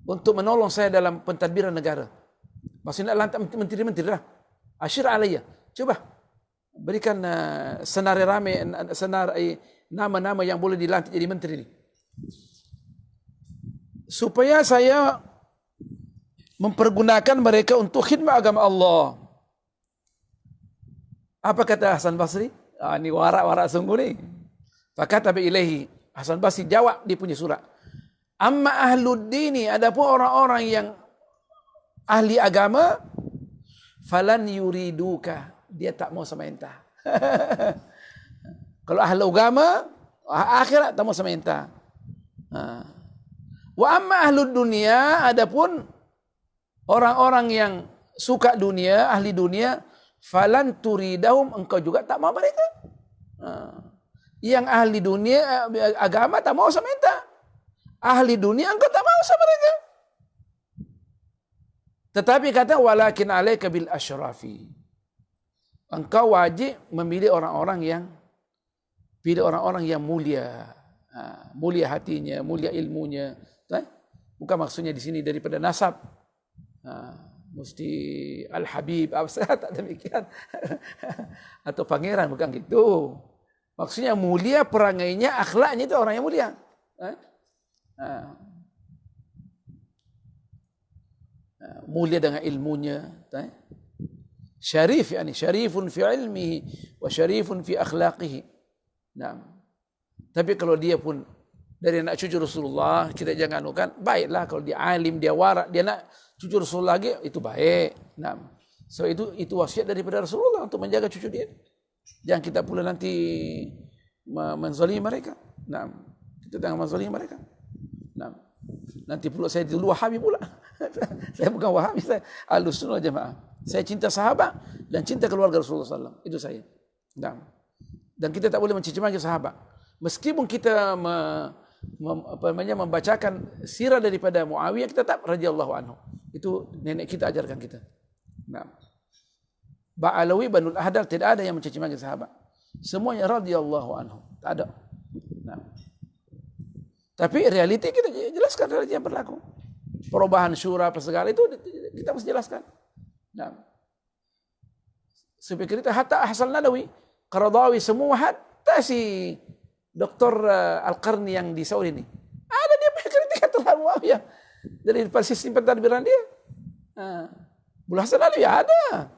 Speaker 1: untuk menolong saya dalam pentadbiran negara. Maksudnya lantak menteri-menteri lah. Ashir alayya. Coba berikan senar nama-nama yang boleh dilantik jadi menteri ini. Supaya saya mempergunakan mereka untuk khidmat agama Allah. Apa kata Hasan Basri? Ini warak-warak sungguh ni. Fakataba ilaihi. Hasan Basri jawab dia punya surat. Amma ahlud dini, adapun orang-orang yang ahli agama, falan yuriduka, dia tak mau sama entah. Kalau ahli agama, akhirat tak mau sama entah. Wa amma ahlud dunia, adapun orang-orang yang suka dunia, ahli dunia, falan turidahum, engkau juga tak mau mereka. Yang ahli dunia agama tak mau sama entah. Ahli dunia engkau tak mau sama mereka. Tetapi kata walakin alaika bil asyrafi. Engkau wajib memilih orang-orang yang mulia. Mulia hatinya, mulia ilmunya. Bukan maksudnya di sini daripada nasab. Mesti Al-Habib, tak demikian. Atau pangeran, bukan gitu. Maksudnya mulia perangainya, akhlaknya itu orang yang mulia. Mulia dengan ilmunya. Syarif, yani syarifun fi ilmihi wa syarifun fi akhlaqihi. Nah. Tapi kalau dia pun dari anak cucu Rasulullah, kita jangan anukan, baiklah kalau dia alim, dia warak, dia nak cucu Rasulullah lagi, itu baik. Nah. So itu wasiat daripada Rasulullah untuk menjaga cucu dia. Jangan kita pula nanti menzalimi mereka. Nah. Kita jangan menzalimi mereka. Nah. Nanti pula saya dulu Wahabi pula. Saya bukan Wahabi, saya Ahlussunnah Jamaah. Saya cinta sahabat dan cinta keluarga Rasulullah SAW. Itu saya. Dan kita tak boleh mencaci-maki sahabat. Meskipun kita membacakan sirah daripada Muawiyah, kita tetap radhiyallahu anhu. Itu nenek kita ajarkan kita. Ba'alawi Banul Ahdal tidak ada yang mencaci-maki sahabat. Semuanya radhiyallahu anhu. Tak ada. Tapi realiti kita jelaskan realiti yang berlaku. Perubahan syura apa segala itu kita mesti jelaskan. Supaya kita hatta Hasan Nadawi, Qaradawi, semua hatta si Dr. Al-Qarni yang di Saudi ini. Ada dia punya kritik terhadap Muawiyah. Dari sistem pentadbiran dia. Bulu Hasan Nadawi ada.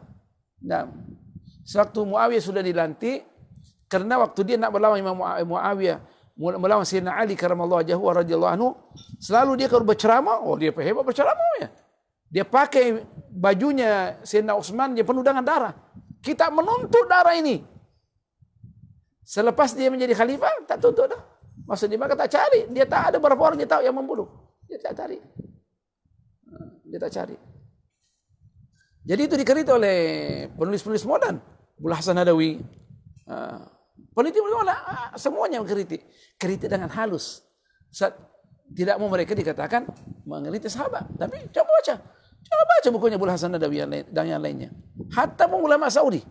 Speaker 1: Sewaktu Muawiyah sudah dilantik, karena waktu dia nak berlawan Imam Muawiyah, melawan Sayyidina Ali karamallahu wajhahu radhiyallahu anhu, selalu dia kalau berceramah, dia hebat berceramahnya. Dia pakai bajunya Sayyidina Utsman, dia penuh dengan darah. Kita menuntut darah ini. Selepas dia menjadi khalifah, tak tuntut dah. Maksudnya maka tak cari. Dia tak ada berapa orang dia tahu yang membunuh. Dia tak cari. Dia tak cari. Jadi itu dikritik oleh penulis-penulis modern. Bulu Hasan Nadawi. Politik semuanya mengkritik. Kritik dengan halus. Tidak mau mereka dikatakan mengkritik sahabat. Tapi coba baca. Coba baca bukunya Bulu Hasan Nadawi dan yang lainnya. Hatta pun ulama Saudi.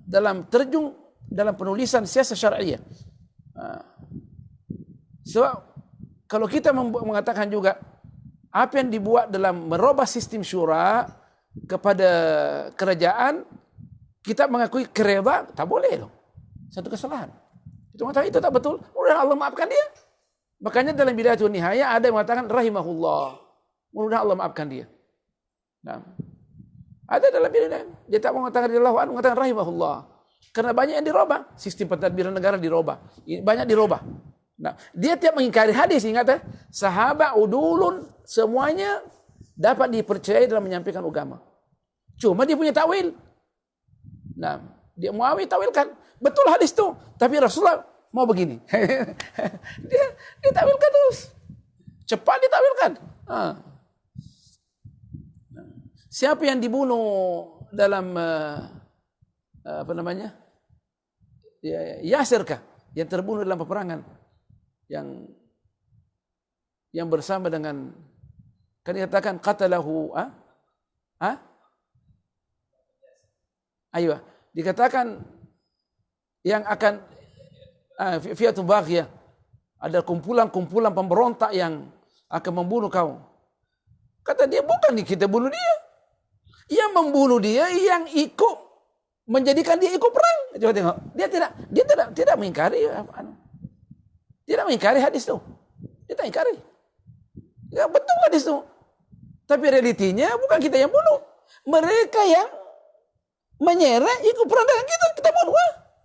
Speaker 1: Dalam penulisan siasat syariah. Sebab kalau kita mengatakan juga apa yang dibuat dalam merubah sistem syura kepada kerajaan, kita mengakui kereba, tak boleh dong. Satu kesalahan. Itu mengatakan itu tak betul. Mudah Allah maafkan dia. Makanya dalam Bidayatul Nihayah ada yang mengatakan rahimahullah. Mudah Allah maafkan dia. Ada dalam Bidayah. Dia tak mengatakan radhiyallahu anhu, mengatakan rahimahullah. Karena banyak yang dirubah. Sistem pentadbiran negara dirubah. Banyak dirubah. Dia tiap mengingkari hadis, ingat sahabat udulun semuanya dapat dipercayai dalam menyampaikan agama. Cuma dia punya takwil. Dia Muawiyah tawilkan. Betul hadis tu, tapi Rasulullah mau begini. dia takwilkan terus. Cepat ditawilkan. Siapa yang dibunuh dalam Yasir kah? Yang terbunuh dalam peperangan yang bersama dengan, kan dikatakan qatalahu ayo dikatakan yang akan fi'atun baghiyah, ada kumpulan-kumpulan pemberontak yang akan membunuh kau. Kata dia, bukan kita bunuh dia. Yang membunuh dia yang ikut menjadikan dia ikut perang. Coba tengok. Dia tidak mengingkari tidak mengingkari hadis itu. Dia tak ingkari. Ya betul hadis itu. Tapi realitinya bukan kita yang bunuh. Mereka yang menyeret ikut perang dengan kita bunuh.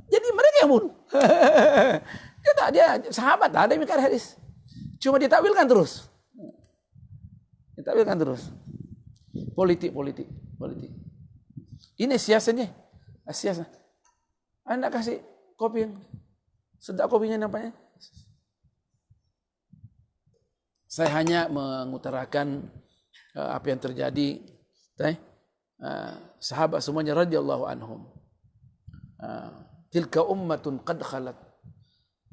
Speaker 1: Jadi mereka yang bunuh. Dia sahabat, ada yang mikir hadis. Cuma ditakwilkan terus. Ditakwilkan terus. Politik. Ini siasatnya. Siasat. Anda kasih kopi yang sedap, kopinya nampaknya. Saya hanya mengutarakan apa yang terjadi. Sahabat semuanya radhiyallahu anhum. Tilka ummatun qad khalat.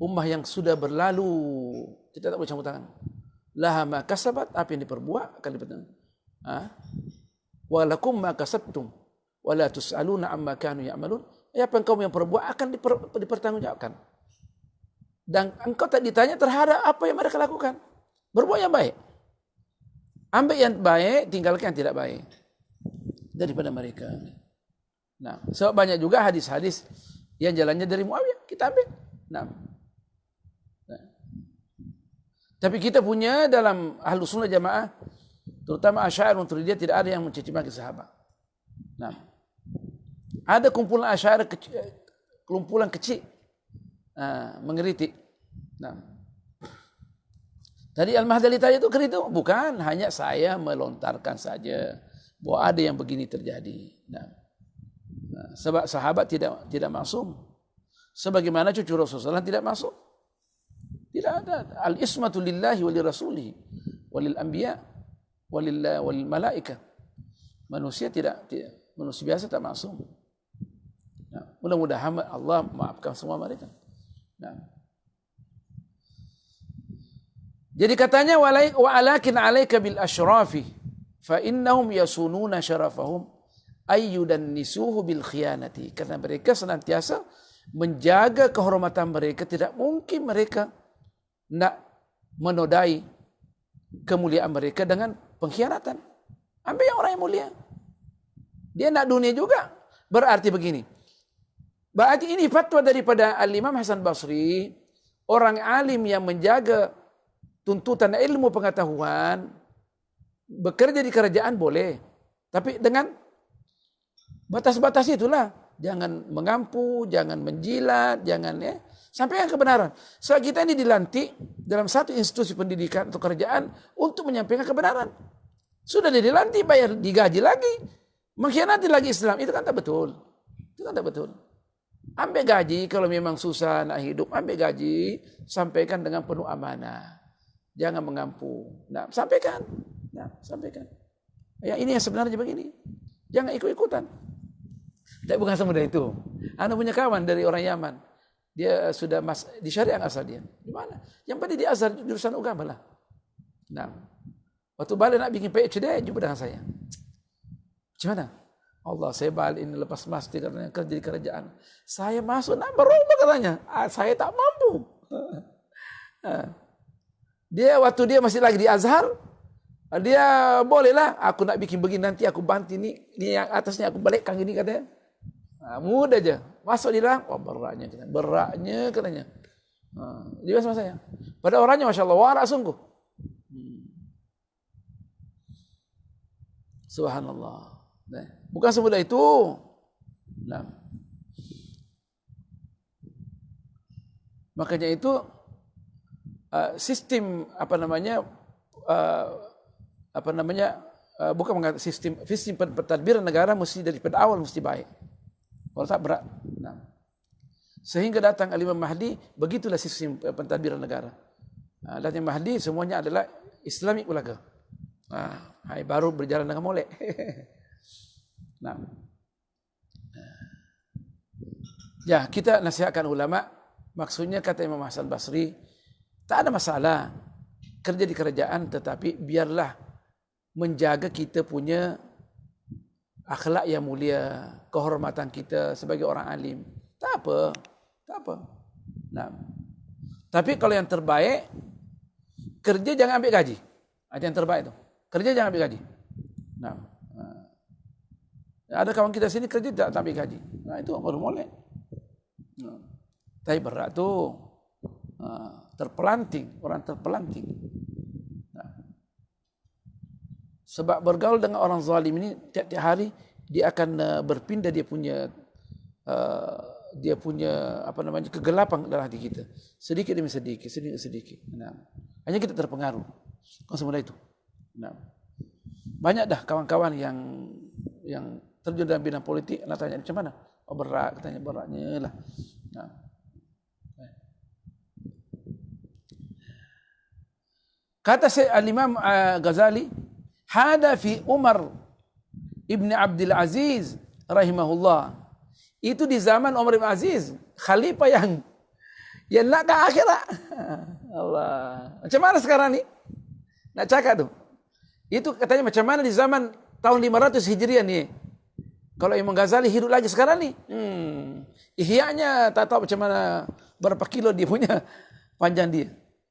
Speaker 1: Ummah yang sudah berlalu, kita tak boleh campur tangan. Laha ma kasabat, apa yang diperbuat akan dipertanggung. Wa lakum ma kasabtum wa la tus'aluna amma kanu ya'malun. Apa yang kamu yang perbuat akan dipertanggungjawabkan. Dan engkau tak ditanya terhadap apa yang mereka lakukan. Berbuat yang baik. Ambil yang baik, tinggalkan yang tidak baik daripada mereka. Nah, sebab banyak juga hadis-hadis yang jalannya dari Muawiyah, kita ambil. Nah. Tapi kita punya dalam Ahlus Sunnah Jamaah, terutama Asy'ariyah Maturidiyah, tidak ada yang mencaci maki sahabat. Nah, ada kumpulan Asy'ariyah kecil mengkritik. Nah, tadi Al-Mahdali tadi itu kritik, bukan hanya saya melontarkan saja bahwa ada yang begini terjadi. Nah, sebab sahabat tidak maksum, sebagaimana cucu Rasulullah tidak maksum. Tidak ada. Al-ismatu lillahi wa lirasulihi wa lil anbiya wa lil malaika. Manusia manusia biasa tak maksum. Nah, mudah-mudahan Allah maafkan semua mereka. Nah. Jadi katanya walakin alaika bil asyrafi fa innahum yasununa syarafahum ayyudan nisuhu bil khiyanati. Karena mereka senantiasa menjaga kehormatan mereka, tidak mungkin mereka nak menodai kemuliaan mereka dengan pengkhianatan. Ambil yang orang yang mulia. Dia nak dunia juga. Berarti begini. Berarti ini fatwa daripada Al-Imam Hasan Basri, orang alim yang menjaga tuntutan ilmu pengetahuan, bekerja di kerajaan boleh. Tapi dengan batas-batas itulah. Jangan mengampu, jangan menjilat, jangan sampaikan kebenaran. Sebab kita ini dilantik dalam satu institusi pendidikan atau kerajaan untuk menyampaikan kebenaran. Sudah dilantik, bayar, digaji lagi, mengkhianati lagi Islam, itu kan tak betul. Itu kan tak betul. Ambil gaji kalau memang susah nak hidup, ambil gaji, sampaikan dengan penuh amanah. Jangan mengampu. Nah, sampaikan. Ya, ini yang sebenarnya begini. Jangan ikut-ikutan. Tapi bukan semudah itu. Anda punya kawan dari orang Yaman. Dia sudah di syariah asal dia. Di mana? Yang penting di Azhar jurusan agama lah. Nah, waktu balik nak bikin PhD, jumpa dengan saya. Gimana? Allah, saya balik ini lepas master katanya kerja di kerajaan. Saya masuk nak berubah katanya. Saya tak mampu. Dia waktu dia masih lagi di Azhar, dia bolehlah aku nak bikin begini nanti aku bantu ini yang atasnya aku balikkan gini katanya. Mudah aja. Masuk di dalam, beratnya katanya. Dia sama saya. Pada orangnya Masya Allah, warak sungguh. Subhanallah. Nah, bukan semudah itu. Nah. Makanya itu sistem bukan mengatakan sistem pentadbiran negara mesti daripada awal mesti baik. Kalau tak berat. Nah. Sehingga datang Al-Imam Mahdi, begitulah sistem pentadbiran negara. Datang Mahdi semuanya adalah Islamic ulaga. Baru berjalan dengan molek. Nah. Ya, kita nasihatkan ulama, maksudnya kata Imam Hasan Basri, tak ada masalah kerja di kerajaan, tetapi biarlah menjaga kita punya akhlak yang mulia, kehormatan kita sebagai orang alim. Tak apa. Nah. Tapi kalau yang terbaik, kerja jangan ambil gaji. Ada yang terbaik tu. Kerja jangan ambil gaji. Nah. Ada kawan kita sini kerja tak ambil gaji. Nah, itu baru molek. Tapi berat tu. Orang terpelanting. Nah. Sebab bergaul dengan orang zalim ini tiap-tiap hari dia akan berpindah dia punya apa namanya kegelapan dalam hati kita. Sedikit demi sedikit, sedikit. Nah, hanya kita terpengaruh. Kau semudah itu. Nah, banyak dah kawan-kawan yang terjun dalam bidang politik. Nak tanya macam mana? Oh berat, katanya beratnya lah. Nah. Kata Al-Imam Ghazali, hada fi Umar ibn Abdul Aziz rahimahullah. Itu di zaman Umar ibn Aziz, khalifah yang nak ke akhirat. Allah. Macam mana sekarang ni? Nak cakap tu. Itu katanya macam mana di zaman tahun 500 Hijriah ni. Kalau Imam Ghazali hidup lagi sekarang ni. Ihya'nya tak tahu macam mana, berapa kilo dia punya panjang dia.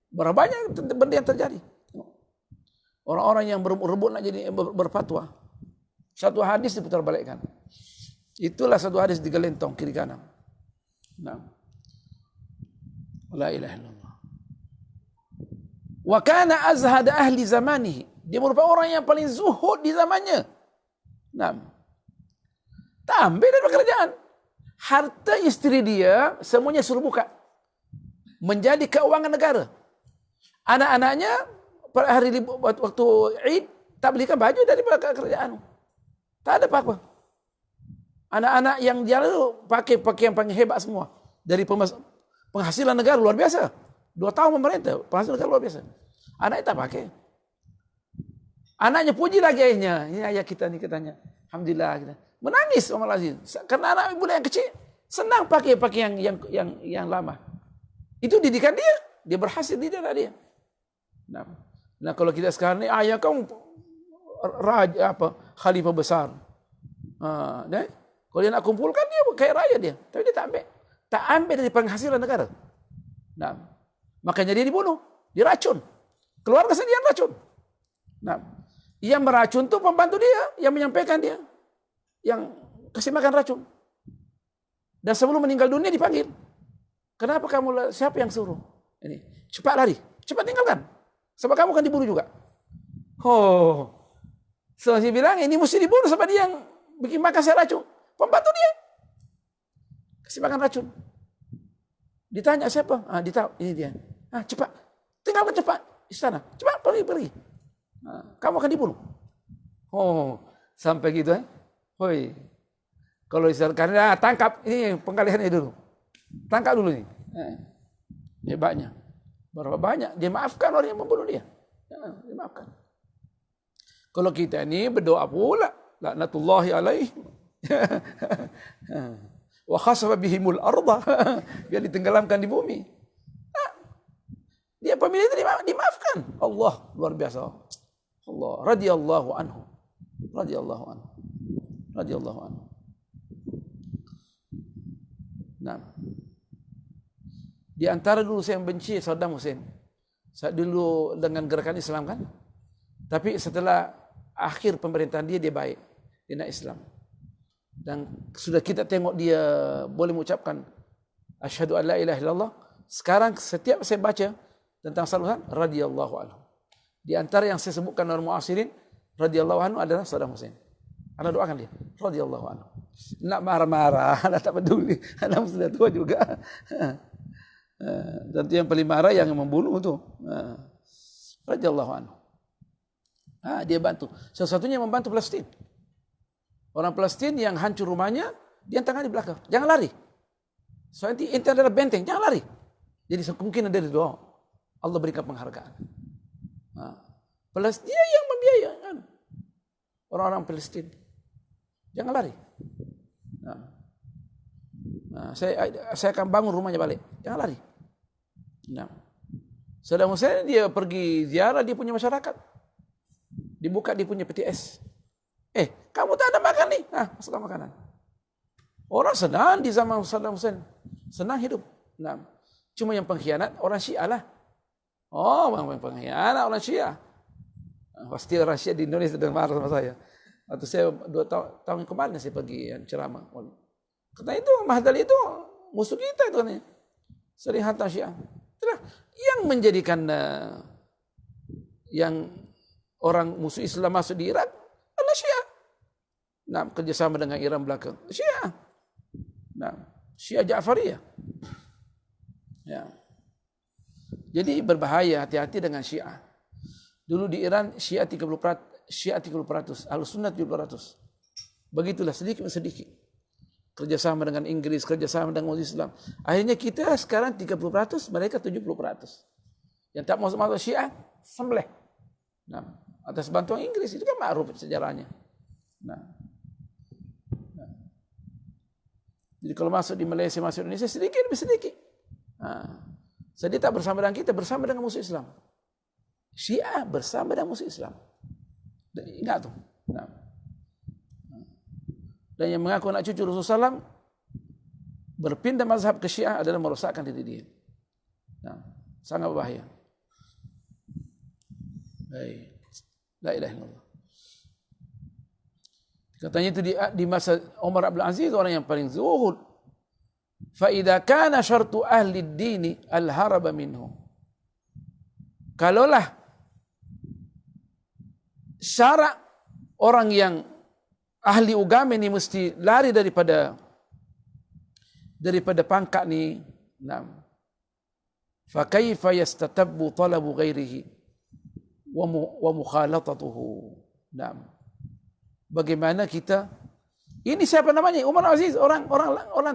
Speaker 1: Berapa banyak benda yang terjadi. Orang-orang yang berebut nak jadi berfatwa. Satu hadis diputar balikkan. Itulah satu hadis digelentong kiri kanan. Nah. La ilaha illallah. Wa kana azhad ahli zamanihi. Dia merupakan orang yang paling zuhud di zamannya. Nah. Tak ambil dari pekerjaan. Harta istri dia semuanya suruh buka. Menjadi keuangan negara. Anak-anaknya pada hari waktu Eid tak belikan baju dari kerajaan. Tak ada apa-apa. Anak-anak yang dia lalu pakai pakaian hebat semua. Dari penghasilan negara luar biasa. 2 tahun pemerintah, penghasilan negara luar biasa. Anaknya tak pakai. Anaknya puji lagi ayahnya. Ini ayah kita ni katanya. Alhamdulillah kita. Menangis Umar Aziz. Karena anak budak yang kecil senang pakai pakaian yang lama. Itu didikan dia. Dia berhasil didik dia. Nah kalau kita sekarang ni ayah kamu raja khalifah besar. Kalau dia nak kumpulkan dia kayak raja dia, tapi dia tak ambil dari penghasilan negara. Nah, makanya dia dibunuh, diracun. Keluarga sendiri yang racun. Nah, yang meracun tu pembantu dia, yang menyampaikan dia, yang kasih makan racun. Dan sebelum meninggal dunia dipanggil. Kenapa kamu? Siapa yang suruh? Ini cepat lari, cepat tinggalkan. Sebab kamu akan dibunuh juga. So saya bilang ini mesti dibunuh sebab dia yang bikin makan saya racun. Pembantu dia. Kasih makan racun. Ditanya siapa? Ditahu ini dia. Cepat. Tinggalkan cepat istana. Cepat pergi. Kamu akan dibunuh. Sampai gitu Hoi. Kalau karena tangkap ini penggaliannya dulu. Tangkap dulu ini. Hebatnya. Berapa banyak dia maafkan orang yang membunuh dia. Dia maafkan. Kalau kita ini berdoa pula, laknatullahi alaihi. Wa khasafa bihimul arda. Biar ditenggelamkan di bumi. Dia pemilih itu dimaafkan. Allah luar biasa. Allah radhiyallahu anhu. Nah. Di antara dulu saya benci Saddam Hussein. Saat dulu dengan gerakan Islam kan. Tapi setelah akhir pemerintahan dia baik. Dia nak Islam. Dan sudah kita tengok dia boleh mengucapkan asyhadu an la ilaha illallah. Sekarang setiap saya baca tentang Saddam Hussein radhiyallahu anhu. Di antara yang saya sebutkan orang muasirin radhiyallahu anhu adalah Saddam Hussein. Anda doakan dia radhiyallahu anhu. Nak marah-marah, anda tak peduli. Anda sudah tua juga. Tentu yang paling marah yang membunuh tu. Radhiyallahu anhu. Dia bantu. Salah satunya membantu Palestin. Orang Palestin yang hancur rumahnya, dia tengah di belakang. Jangan lari. Soalnya inti adalah benteng, jangan lari. Jadi kemungkinan dari doa Allah berikan penghargaan. Palestin dia yang membiayakan orang-orang Palestin. Jangan lari. Saya akan bangun rumahnya balik. Jangan lari. Saddam Hussein dia pergi ziarah dia punya masyarakat. Dibuka dia punya PTS. Kamu tak ada makan nih. Masukkan makanan. Orang senang di zaman Saddam Hussein. Senang hidup. Cuma yang pengkhianat orang Syiah lah. Yang pengkhianat orang Syiah. Pasti orang Syiah di Indonesia sudah marah sama saya. Waktu saya 2 tahun kemarin saya pergi ceramah. Kata itu Mahdali itu musuh kita itu katanya. Sering hantar Syiah. Itulah yang menjadikan yang orang musuh Islam masuk di Irak adalah Syiah. Nah, kerjasama dengan Iran belakang. Syiah. Nah, Syiah Ja'fariyah. Ya. Jadi berbahaya, hati-hati dengan Syiah. Dulu di Iran Syiah 30%, Ahlussunnah 70%. Begitulah sedikit demi sedikit. Kerjasama dengan Inggris, kerjasama dengan umat Islam. Akhirnya kita sekarang 30%, mereka 70%. Yang tak masuk Syiah, sembelih. Nah, atas bantuan Inggris, itu kan ma'ruf sejarahnya. Nah. Jadi kalau masuk di Malaysia, masuk di Indonesia, sedikit demi sedikit. Nah. Jadi tak bersama dengan kita, bersama dengan musuh Islam. Syiah bersama dengan musuh Islam. Ingat tuh. Nah. Dan yang mengaku anak cucu Rasulullah SAW berpindah mazhab ke Syiah adalah merosakkan diri dia. Nah, sangat berbahaya. Baik. La ilaha illallah. Katanya itu di masa Umar Abdul Aziz, orang yang paling zuhud. Fa idza kana syartu ahli ad-din al-haraba minhu. Kalaulah syarat orang yang ahli agama ini mesti lari daripada pangkat ni. Naam. Fa kaifa yastatabbu talabu ghairihi wa mukhalatatuhu. Naam. Bagaimana kita, ini siapa namanya? Umar Aziz, orang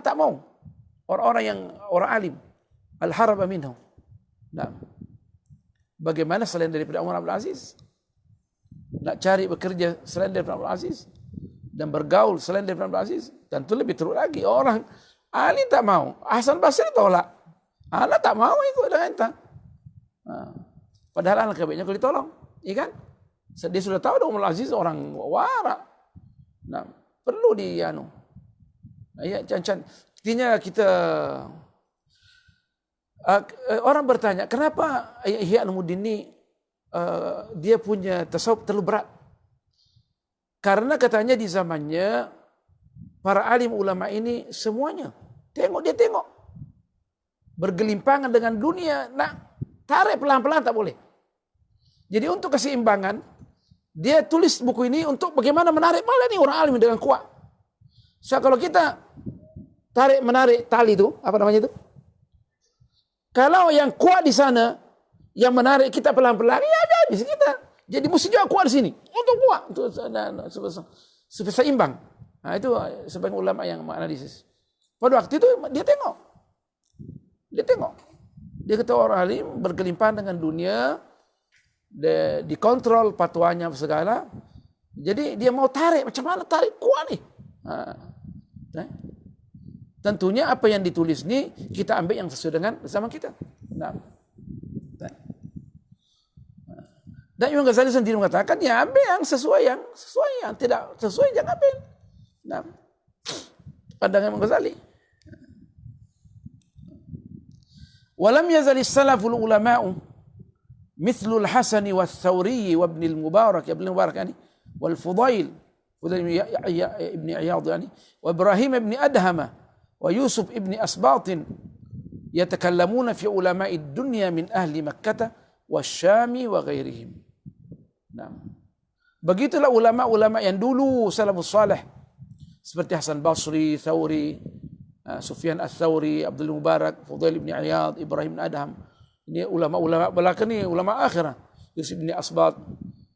Speaker 1: tak mau. Orang alim. Al-haraba minhu. Naam. Bagaimana selain daripada Umar Abdul Aziz? Nak cari bekerja selain daripada Abdul Aziz dan bergaul selain daripada Abdul Aziz, tentu lebih teruk lagi. Orang Ali tak mau, Hasan Basri tolak, anak tak mau ikut dengan entah. Padahal anak kebaikannya kalau ditolong, iya kan? Dia sudah tahu dah Umar Aziz orang warak. Nah, perlu ya cancan. Artinya kita orang bertanya, kenapa Ihya Ulumuddin ini dia punya tasawuf terlalu berat? Karena katanya di zamannya para alim ulama ini semuanya dia tengok bergelimpangan dengan dunia, nak tarik pelan-pelan tak boleh. Jadi untuk keseimbangan dia tulis buku ini untuk bagaimana menarik malah nih orang alim dengan kuat. So kalau kita menarik tali itu, apa namanya itu? Kalau yang kuat di sana, yang menarik kita pelan-pelan, ya habis kita. Jadi mesti juga kuat di sini. Untuk kuat, untuk seimbang. Nah itu sebagian ulama yang menganalisis. Pada waktu itu dia tengok. Dia kata orang alim bergelimpang dengan dunia, dikontrol fatwanya segala. Jadi dia mau tarik, macam mana tarik kuat nih. Tentunya apa yang ditulis ini kita ambil yang sesuai dengan zaman kita. Dan Imam Ghazali sendiri mengatakan ya ambil yang sesuai, yang tidak sesuai jangan ambil. Nah, pandangan Imam Ghazali. Walam yazali salaful ulama'u mithlul Hasan wa Thawri wa Ibn al-Mubarak yani wal Fudail ibn Iyad yani wa Ibrahim ibn Adhama wa Yusuf ibn Asbat yatakallamuna fi ulama'i dunya min ahli Makkah wasyami wa ghairihim. Nah, begitulah ulama-ulama yang dulu salafus salih seperti Hasan Basri, Thawri, Sufyan Ats-Tsauri, Abdul Mubarak, Fudail bin Iyad, Ibrahim bin Adham. Ini ulama-ulama belakang ni, ulama akhirah. Yusuf bin Asbat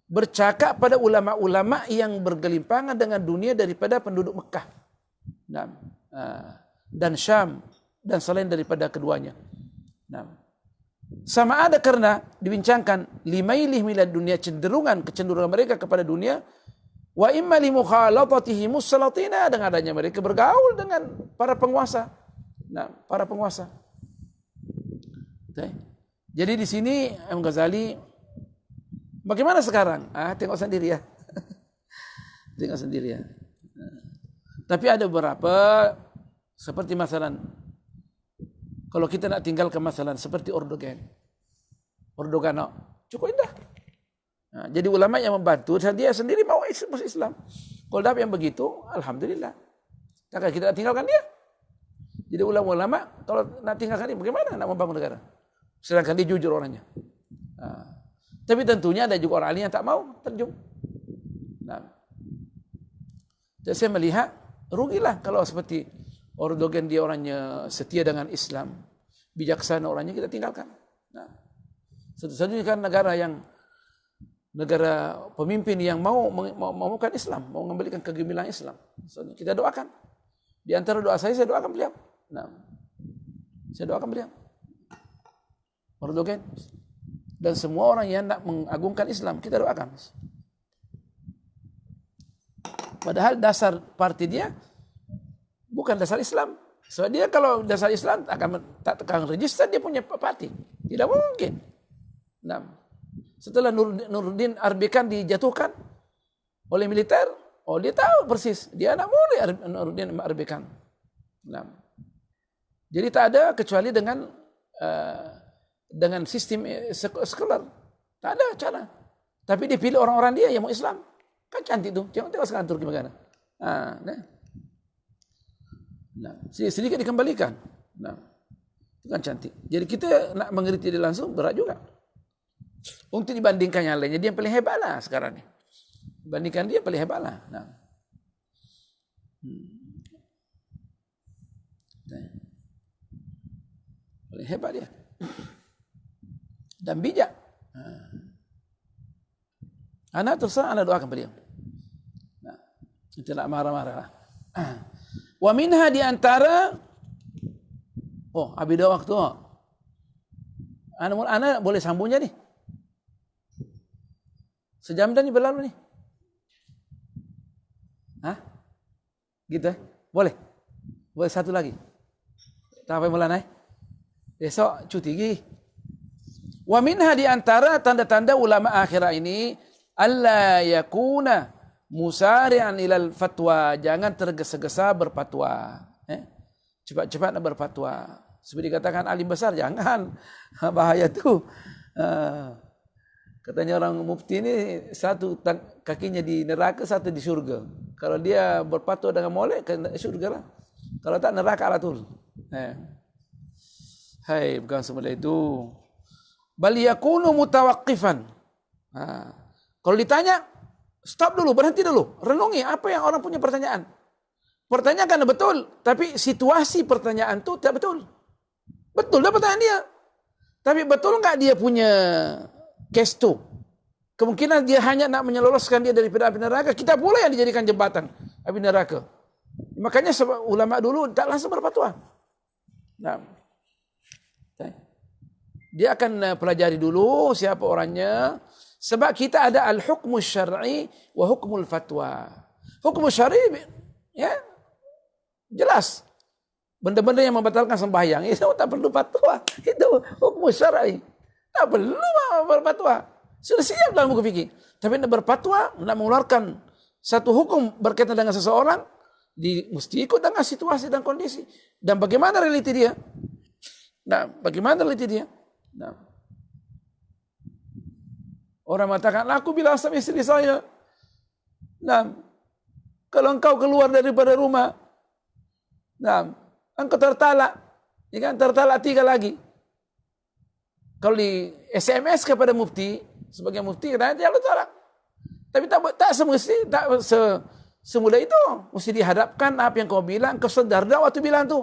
Speaker 1: bercakap pada ulama-ulama yang bergelimpangan dengan dunia daripada penduduk Mekah. Nah, dan Syam dan selain daripada keduanya. Nah, sama ada karena dibincangkan limailih milad dunia, kecenderungan mereka kepada dunia, wa imma li mukhalatatihim salatina, dengan adanya mereka bergaul dengan para penguasa. Nah, para penguasa. Jadi di sini Imam Ghazali bagaimana sekarang? Tengok sendiri ya. Tengok sendiri ya. Tapi ada beberapa seperti masalah kalau kita nak tinggalkan masalah seperti Erdogan cukup indah. Nah, jadi ulama yang membantu dan dia sendiri mau masuk Islam. Kalau dapat yang begitu, alhamdulillah. Takkan kita nak tinggalkan dia. Jadi ulama-ulama kalau nak tinggalkan dia, bagaimana nak membangun negara? Sedangkan dia jujur orangnya. Nah, tapi tentunya ada juga orang alim yang tak mau terjun. Nah, Jadi saya melihat rugilah kalau seperti Erdogan dia orangnya setia dengan Islam, bijaksana orangnya kita tinggalkan. Nah, satu-satunya kan negara pemimpin yang mau maukan Islam, mau mengembalikan kegemilangan Islam. So, kita doakan. Di antara doa saya doakan beliau. Nah, saya doakan beliau. Erdogan dan semua orang yang nak mengagungkan Islam kita doakan. Padahal dasar parti dia bukan dasar Islam. Sebab dia kalau dasar Islam akan register dia punya parti. Tidak mungkin. Nah, setelah Nuruddin Arbikan dijatuhkan oleh militer, dia tahu persis dia anak murid Nuruddin Arbikan. Nah, jadi tak ada kecuali dengan sistem sekuler. Tak ada cara. Tapi dia pilih orang-orang dia yang mau Islam. Kan cantik tuh. Tengok sekarang Turki bagaimana. Nah, sedikit dikembalikan. Nah, itu kan cantik. Jadi kita nak mengerti dia langsung berat juga. Untuk dibandingkan yang lainnya, dia yang paling hebat lah sekarang ni. Bandingkan dia paling hebat lah. Nah. Paling hebat dia. Dan bijak. Anak terserah, anak doakan beliau. Nah, itu nak marah-marah. Wa minha di antara habis dah waktu. Anak boleh sambungnya nih. Sejam dah ni berlalu nih. Gitu Boleh? Boleh satu lagi. Tak apa mulai besok cuti lagi. Wa minha di antara tanda-tanda ulama akhirat ini alla yakuna musari'an ilal fatwa, jangan tergesa-gesa berfatwa. Cepat-cepat nak berfatwa. Seperti dikatakan alim besar, jangan. Bahaya tu. Katanya orang mufti ini satu kakinya di neraka, satu di surga. Kalau dia berfatwa dengan molek, ke surga lah. Kalau tak neraka lah tu. Hai, bukan semudah itu. Bal yakunu mutawaqqifan. Kalau ditanya, stop dulu, berhenti dulu. Renungi apa yang orang punya pertanyaan. Pertanyaan betul, tapi situasi pertanyaan itu tidak betul. Betul dah pertanyaan dia. Tapi betul enggak dia punya case itu? Kemungkinan dia hanya nak menyeloloskan dia daripada api neraka. Kita pula yang dijadikan jembatan api neraka. Makanya ulama dulu tak langsung berfatwa. Nah, dia akan pelajari dulu siapa orangnya. Sebab kita ada al-hukmu syar'i wa hukmul fatwa. Hukum syar'i ya jelas. Benda-benda yang membatalkan sembahyang itu tak perlu fatwa. Itu hukum syar'i. Tak perlu berfatwa. Sudah siap dalam buku fikih. Tapi nak berfatwa, nak mengeluarkan satu hukum berkaitan dengan seseorang, mesti ikut dengan situasi dan kondisi. Dan bagaimana realiti dia? Nah, bagaimana realiti dia? Nah, orang mengatakan, aku bilang sama istri saya, nah, kalau engkau keluar daripada rumah, nah, engkau tertalak, ya kan, tertalak 3 lagi. Kalau di SMS kepada mufti, sebagai mufti, katanya dia talak. Tapi tak semesti, tak semula itu. Mesti dihadapkan apa yang kau bilang, kau sedar dah waktu bilang tu.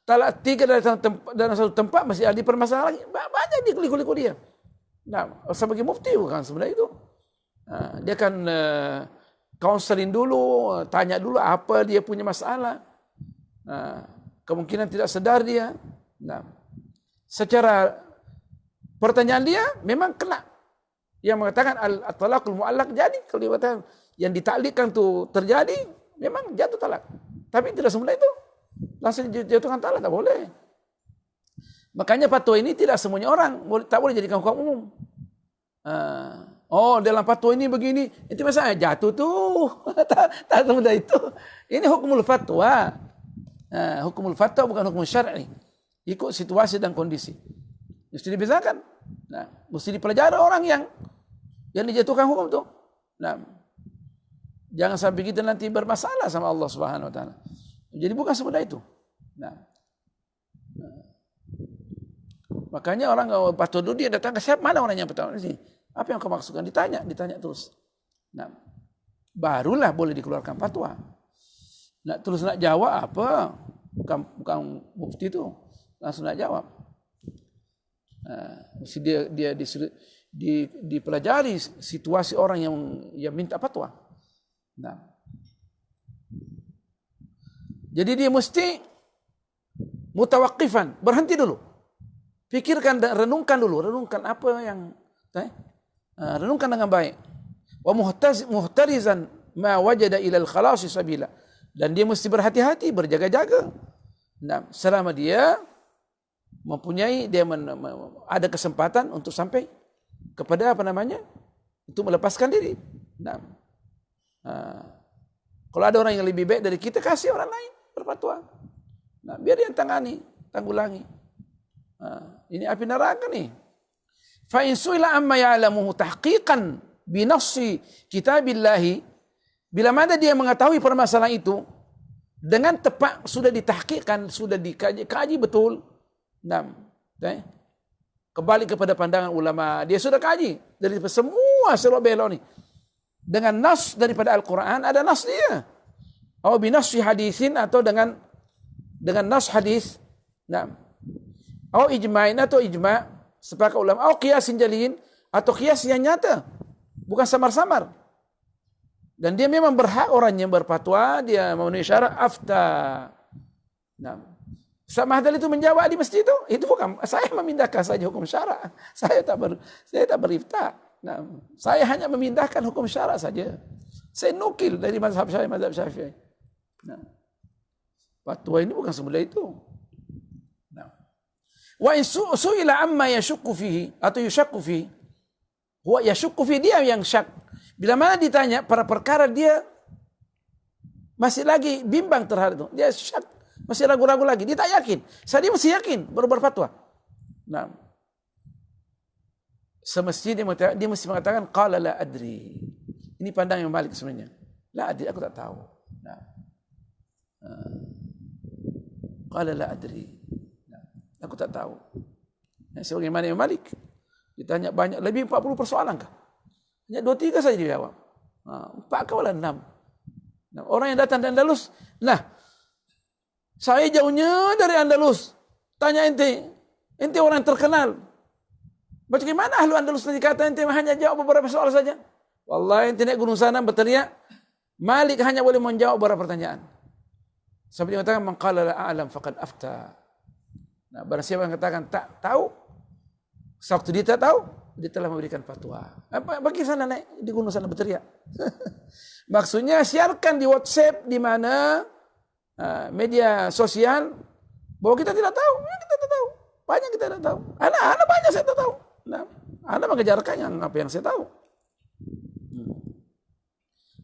Speaker 1: Talak 3 dalam satu tempat, masih ada permasalahan lagi. Banyak dia kulik-kulik dia. Nah, sebagai mufti bukan sebenarnya itu. Dia akan counseling dulu, tanya dulu apa dia punya masalah. Kemungkinan tidak sedar dia. Nah, secara pertanyaan dia memang kena. Yang mengatakan at-talaqul mu'allaq jadi, kalau dia katakan yang ditaklikkan tu terjadi, memang jatuh talak. Tapi tidak semula itu. Langsung jatuhkan talak, tak boleh. Makanya fatwa ini tidak semuanya orang tak boleh jadikan hukum umum. Dalam fatwa ini begini, itu masalah jatuh tuh. tak semudah itu. Ini hukumul fatwa. Hukumul fatwa bukan hukum syar'i. Ikut situasi dan kondisi. Mesti dibezakan. Nah, mesti dipelajari orang yang dijatuhkan hukum itu. Nah, jangan sampai kita nanti bermasalah sama Allah Subhanahu wa taala. Jadi bukan semudah itu. Nah. Makanya orang patut dulu dia datang ke siapa, mana orangnya pertama ini? Apa yang kau maksudkan? Ditanya terus. Nah. barulah boleh dikeluarkan fatwa. Terus nak jawab apa? Bukan mufti itu langsung nak jawab. Mesti dia dipelajari situasi orang yang minta fatwa. Jadi dia mesti mutawaqqifan, berhenti dulu. Pikirkan dan renungkan apa yang renungkan dengan baik. Wa muhtarizan ma wajada ila al-khalasi sabila. Dan dia mesti berhati-hati, berjaga-jaga. Selama dia mempunyai ada kesempatan untuk sampai kepada untuk melepaskan diri. Kalau ada orang yang lebih baik dari kita, kasih orang lain berfatwa. Biar dia tanggulangi. Ini api neraka nih. Fa in su'ila amma ya'lamuhu tahqiqan bi nassi kitabillahi, bila mana dia mengetahui permasalahan itu dengan tepat, sudah ditahqiqkan, sudah dikaji betul. Kembali kepada pandangan ulama, dia sudah kaji dari semua selok belok nih. Dengan nas daripada Al-Quran, ada nas dia. Atau binassi hadisin, atau dengan nas hadis. Atau ijma'in, atau ijma' sepakat ulama. Atau qiyasin jaliin, atau qiyas yang nyata, bukan samar-samar. Dan dia memang berhak orangnya berfatwa, dia memenuhi syarat afta. Ustaz Mahdal itu menjawab di masjid itu bukan, saya memindahkan saja hukum syarak. Saya tak berifta. Saya hanya memindahkan hukum syarak saja. Saya nukil dari mazhab Syafi'i. Fatwa ini bukan semudah itu. Wa in su'ila amma yashukku fihi, atau yushakku fihi, huwa yashukku fihi, dia yang syak. Bila mana ditanya pada perkara dia masih lagi bimbang terhadap itu, dia syak, masih ragu-ragu lagi, dia tak yakin. Dia mesti yakin baru berfatwa. Semestinya dia mesti mengatakan qala la adri. Ini pandangan yang balik sebenarnya. La adri, aku tak tahu. Qala la adri. Aku tak tahu. Sebagaimana Imam Malik ditanya banyak, lebih 40 persoalan kah? Hanya 2-3 saja dia jawab. 4 kah 6. Orang yang datang dari Andalus, saya jauhnya dari Andalus. Tanya ente orang terkenal. Bagaimana ahlu Andalus nanti kata ente hanya jawab beberapa soal saja? Wallahi ente naik gunung sana berteriak, Malik hanya boleh menjawab beberapa pertanyaan. Sampai dia mengatakan, man qala la a'lam faqad afta. Barang siapa yang katakan tak tahu, sewaktu dia tak tahu, dia telah memberikan fatwa. Bagi sana naik di gunung sana berteriak. Maksudnya siarkan di WhatsApp, di mana media sosial, bahwa kita tidak tahu. Kita tak tahu. Banyak kita tidak tahu. Anak banyak saya tak tahu. Anak mengejarkan apa yang saya tahu.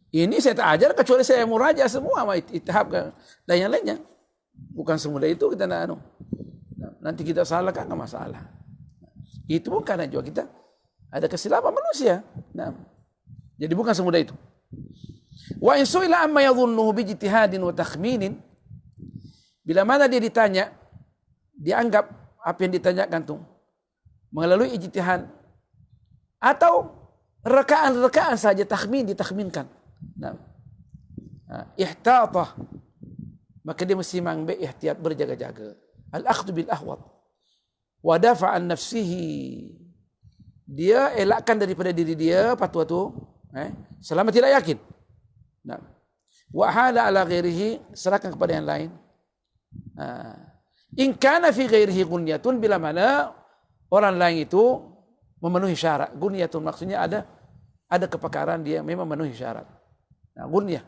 Speaker 1: Ini saya tak ajar kecuali saya muraja semua, ithab dan yang lainnya. Bukan semudah itu kita nak nanti kita salahkan, enggak masalah. Itu pun karena juga kita ada kesilapan manusia. Jadi bukan semudah itu. Wa in su'ila amma yadhunnuhu bi ijtihadin wa takhminin, bila mana dia ditanya, dianggap apa yang ditanyakan itu melalui ijtihad atau rekaan-rekaan saja, ditakhminkan. Ihtatah, maka dia mesti mengambil ihtiyat, berjaga-jaga. Al-akhdhu bil ahwat wa dafa'an nafsihi, dia elakkan daripada diri dia fatwa itu selama tidak yakin. Wa hala ala ghairihi, serahkan kepada yang lain. In kana fi ghairihi gunyatun, bila mana orang lain itu memenuhi syarat. Gunyatun maksudnya ada kepakaran, dia memang memenuhi syarat. Gunyah,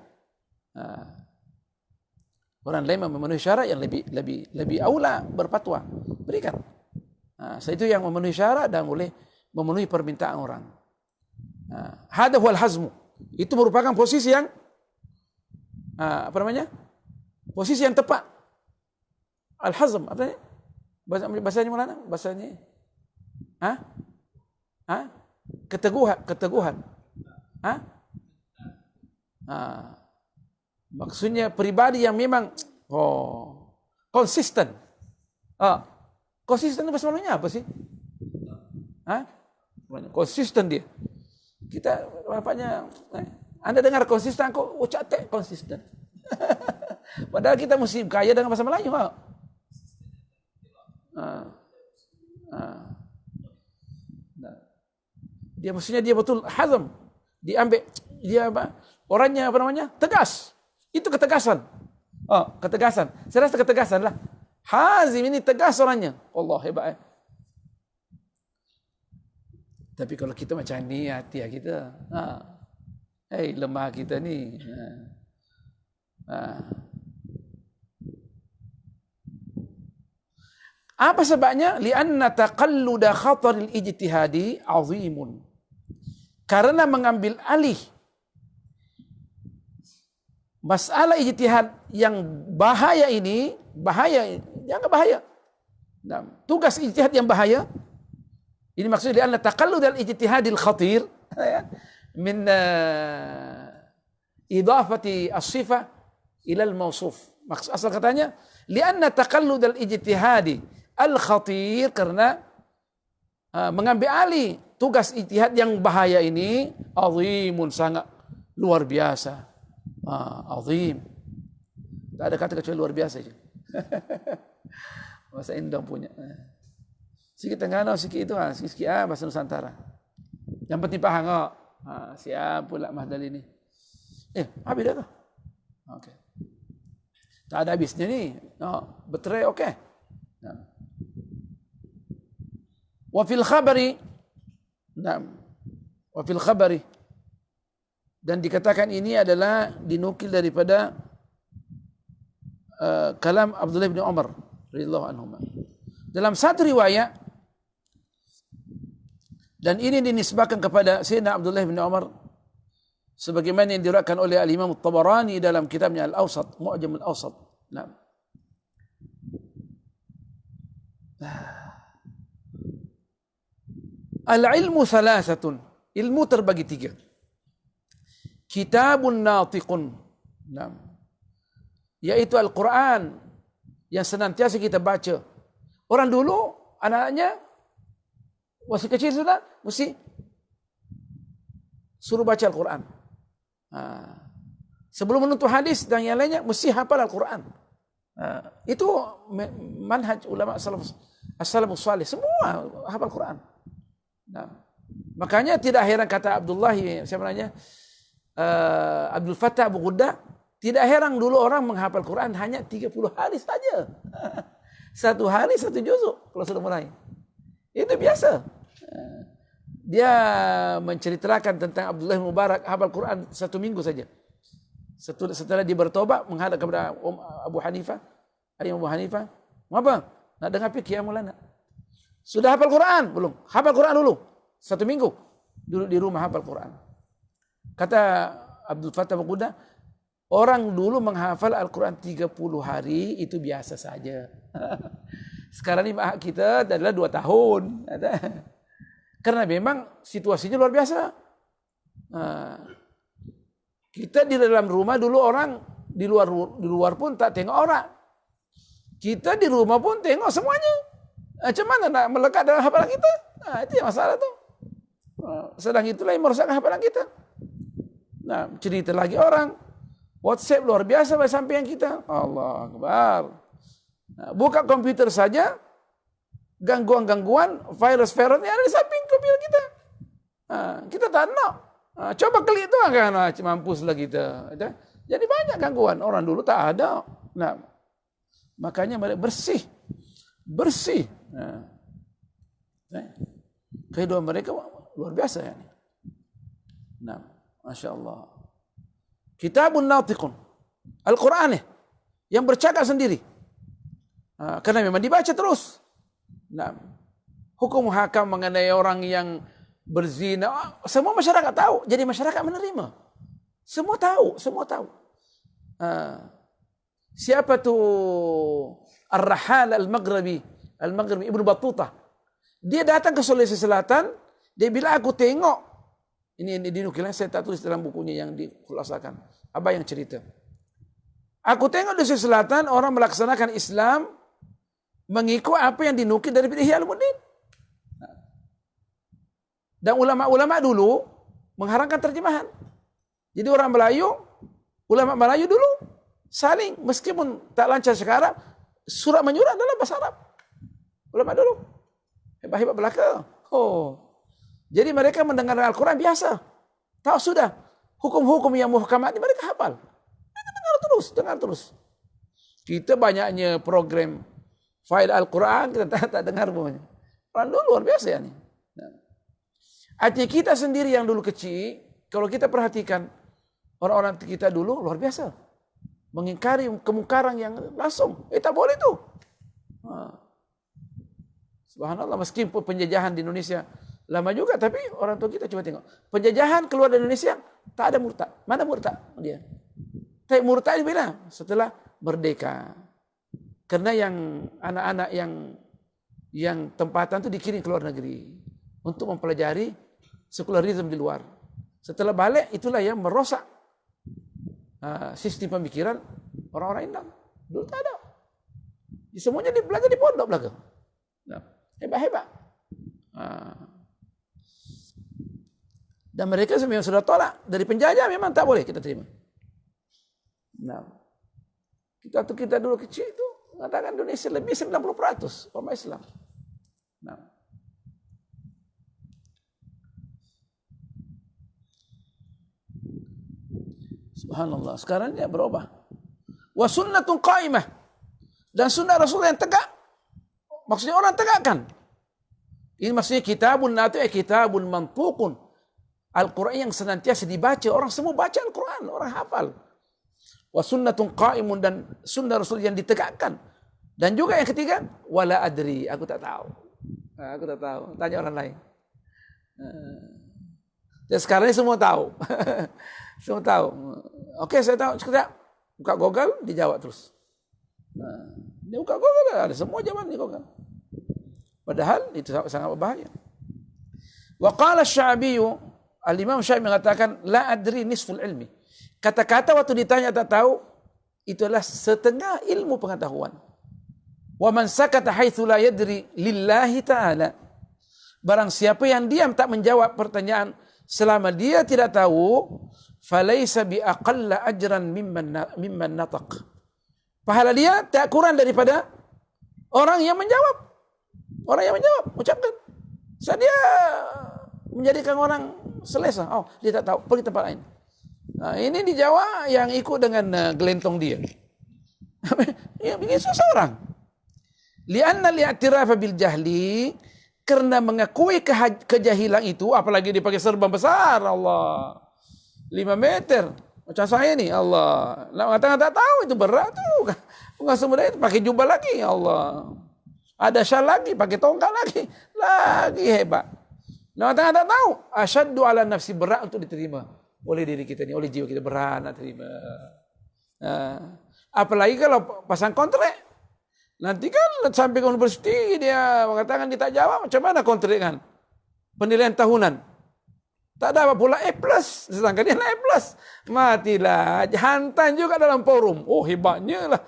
Speaker 1: orang lain memenuhi syarat yang lebih aula berfatwa, berikan. Itu yang memenuhi syarat dan boleh memenuhi permintaan orang. Hada huwal hazmu, itu merupakan posisi yang posisi yang tepat. Al-hazm, apa bahasanya mana? Bahasanya keteguhan. Maksudnya pribadi yang memang konsisten. Konsisten itu bahasa Malaysia apa sih? Konsisten dia. Kita nampaknya Anda dengar konsisten, kok ucap konsisten. Padahal kita mesti kaya dengan bahasa Melayu. Dia maksudnya dia betul hazm, diambil dia apa? Orangnya apa namanya? Tegas. Itu ketegasan. Ketegasan. Saya rasa ketegasan lah. Hazim ini tegas orangnya. Allah hebat. Tapi kalau kita macam ni hati kita, lemah kita ni. Apa sebabnya? Lianna taqalluda khataril ijtihadi azimun. Karena mengambil alih masalah ijtihad yang bahaya ini, jangan bahaya. Nah, tugas ijtihad yang bahaya, ini maksudnya lianna taqallud al-ijtihadil khatir min idafati as-sifah ila al-mawsuf. Maksud asal katanya lianna taqallud al-ijtihadi al-khatir, karena mengambil alih tugas ijtihad yang bahaya ini azimun, sangat luar biasa. Azim. Tak ada kata kecuali luar biasa je. Bahasa Indong punya. Sikit Tengganu, sikit itu, sikit bahasa Nusantara. Yang penting faham. Siap pula Mahdal ini. Habis dah tu. Okey. Tak ada habisnya ni. Berterai okey. Wa fil khabari. Wa fil khabari. Dan dikatakan ini adalah dinukil daripada kalam Abdullah bin Umar radhiyallahu anhu. Dalam satu riwayat, dan ini dinisbahkan kepada Sayyidina Abdullah bin Umar sebagaimana yang diriwayatkan oleh Al-Imam At-Tabarani dalam kitabnya Al-Awsat, Mu'jam Al-Awsat. Al-ilmu thalathatun. Ilmu terbagi 3. Kitabun natiqun, yaitu Al-Quran yang senantiasa kita baca. Orang dulu anak-anaknya masih kecil sudah mesti suruh baca Al-Quran. Sebelum menuntut hadis dan yang lainnya mesti hafal Al-Quran. Itu manhaj ulama as-salafus salih, semua hafal Quran. Makanya tidak heran kata Abdullah, siapa namanya, Abdul Fattah Abu Ghuddah, tidak heran dulu orang menghafal Quran hanya 30 hari saja. 1 hari 1 juzuk kalau sudah mulai. Itu biasa. Dia menceritakan tentang Abdullah bin Mubarak hafal Quran 1 minggu saja. Setelah dia bertobat menghadap kepada Abu Hanifah, Imam Abu Hanifah, "Apa? Nak dengar fikih Maulana?" Sudah hafal Quran? Belum. Hafal Quran dulu 1 minggu. Duduk di rumah hafal Quran. Kata Abdul Fattah Abu Ghuddah, orang dulu menghafal Al-Quran 30 hari itu biasa saja. Sekarang ni kita adalah 2 tahun. Karena memang situasinya luar biasa. Kita di dalam rumah dulu, orang di luar pun tak tengok orang. Kita di rumah pun tengok semuanya. Macam mana nak melekat dalam hafalan kita? Itu yang masalah tu. Sedang itulah yang merosakkan hafalan kita. Cerita lagi orang, WhatsApp luar biasa pada sampaian kita. Allah Akbar. Buka komputer saja, gangguan-gangguan, virus-virus ini ada di samping komputer kita. Kita tak nak. Coba klik tu kan, mampuslah kita. Jadi banyak gangguan. Orang dulu tak ada. Makanya mereka bersih. Kehidupan mereka luar biasa ya. Masya Allah. Kitabun natiqun. Al-Quran yang bercakap sendiri. Karena memang dibaca terus. Hukum hakam mengenai orang yang berzina, semua masyarakat tahu. Jadi masyarakat menerima. Semua tahu. Siapa tu Ar-Rahal Al-Maghribi Ibnu Battuta. Dia datang ke Sulawesi Selatan. Dia bilang, aku tengok. Ini dinukilnya, saya tak tulis dalam bukunya yang dikulasakan. Apa yang cerita? Aku tengok di Sulawesi Selatan orang melaksanakan Islam mengikut apa yang dinukil dari Ihya Ulumuddin. Dan ulama-ulama dulu mengharamkan terjemahan. Jadi orang Melayu, ulama Melayu dulu saling, meskipun tak lancar sekarang, surat menyurat dalam bahasa Arab. Ulama dulu. Hebat-hebat belaka. Jadi mereka mendengar Al-Quran biasa. Tahu sudah. Hukum-hukum yang muhkamat ini mereka hafal. Mereka dengar terus. Kita banyaknya program file Al-Quran, kita tak dengar semuanya. Orang dulu luar biasa ya ini. Artinya kita sendiri yang dulu kecil, kalau kita perhatikan, orang-orang kita dulu luar biasa. Mengingkari kemungkaran yang langsung. Tak boleh itu. Subhanallah, meskipun penjajahan di Indonesia lama juga, tapi orang tua kita coba tengok. Penjajahan keluar dari Indonesia, tak ada murtad. Mana murtad dia? Tapi murtad bila? Setelah merdeka. Karena yang anak-anak yang tempatan itu dikirim ke luar negeri untuk mempelajari sekularisme di luar. Setelah balik, itulah yang merosak sistem pemikiran orang-orang Indonesia. Dulu tak ada. Semuanya belajar di pondok belakang. Hebat-hebat. Dan mereka memang sudah tolak. Dari penjajah memang tak boleh kita terima. Kita dulu kecil itu mengatakan Indonesia lebih 90% umat Islam. Subhanallah, sekarang dia berubah. Wa sunnatun qaimah. Dan sunnah Rasul yang tegak. Maksudnya orang tegakkan. Ini maksudnya kitabun natu, kitabun mantuqun. Al-Quran yang senantiasa dibaca. Orang semua baca Al-Quran, orang hafal. Wa sunnatun qaimun, dan sunnah Rasul yang ditegakkan. Dan juga yang ketiga, wala adri, aku tak tahu. Aku tak tahu. Tanya orang lain. Dan sekarang ini semua tahu. Semua tahu. Oke, saya tahu. Sekejap. Buka Google, dijawab terus. Dia buka Google, ada semua jawaban di Google. Padahal itu sangat berbahaya. Wa qala Asy-Sya'bi, Al-Imam Sya'bi mengatakan, la adri nisful ilmi. Kata-kata waktu ditanya tak tahu, itu adalah setengah ilmu pengetahuan. Wa man sakata haitsu la yadri lillahi ta'ala. Barang siapa yang diam tak menjawab pertanyaan selama dia tidak tahu, falaisa bi aqalla ajran mimman nataq. Pahala dia tak kurang daripada orang yang menjawab. Orang yang menjawab, ucapkan. Dia menjadikan orang selesa. Dia tak tahu, pergi tempat lain. Ini di Jawa yang ikut dengan gelentong dia. Ya, bikin susah orang. Lianna li'tirafa bil jahli, karena mengakui kejahilan itu, apalagi dia pakai serban besar, Allah. 5 meter. Macam saya ni, Allah. Nak mengatakan tak tahu, itu berat tu. Bukan semudah itu, pakai jubah lagi, Allah. Ada syal lagi, pakai tongkat lagi. Lagi hebat. Nak mengatakan tak tahu, asyaddu ala nafsi, berat untuk diterima oleh diri kita ni, oleh jiwa kita, berat nak terima. Apalagi kalau pasang kontrak. Nanti kan sampai ke universiti dia mengatakan dia tak jawab, macam mana kontrak kan? Penilaian tahunan. Tak ada apa pula A+, sedangkan dia A+. Matilah, hantam juga dalam forum. Hebatnya lah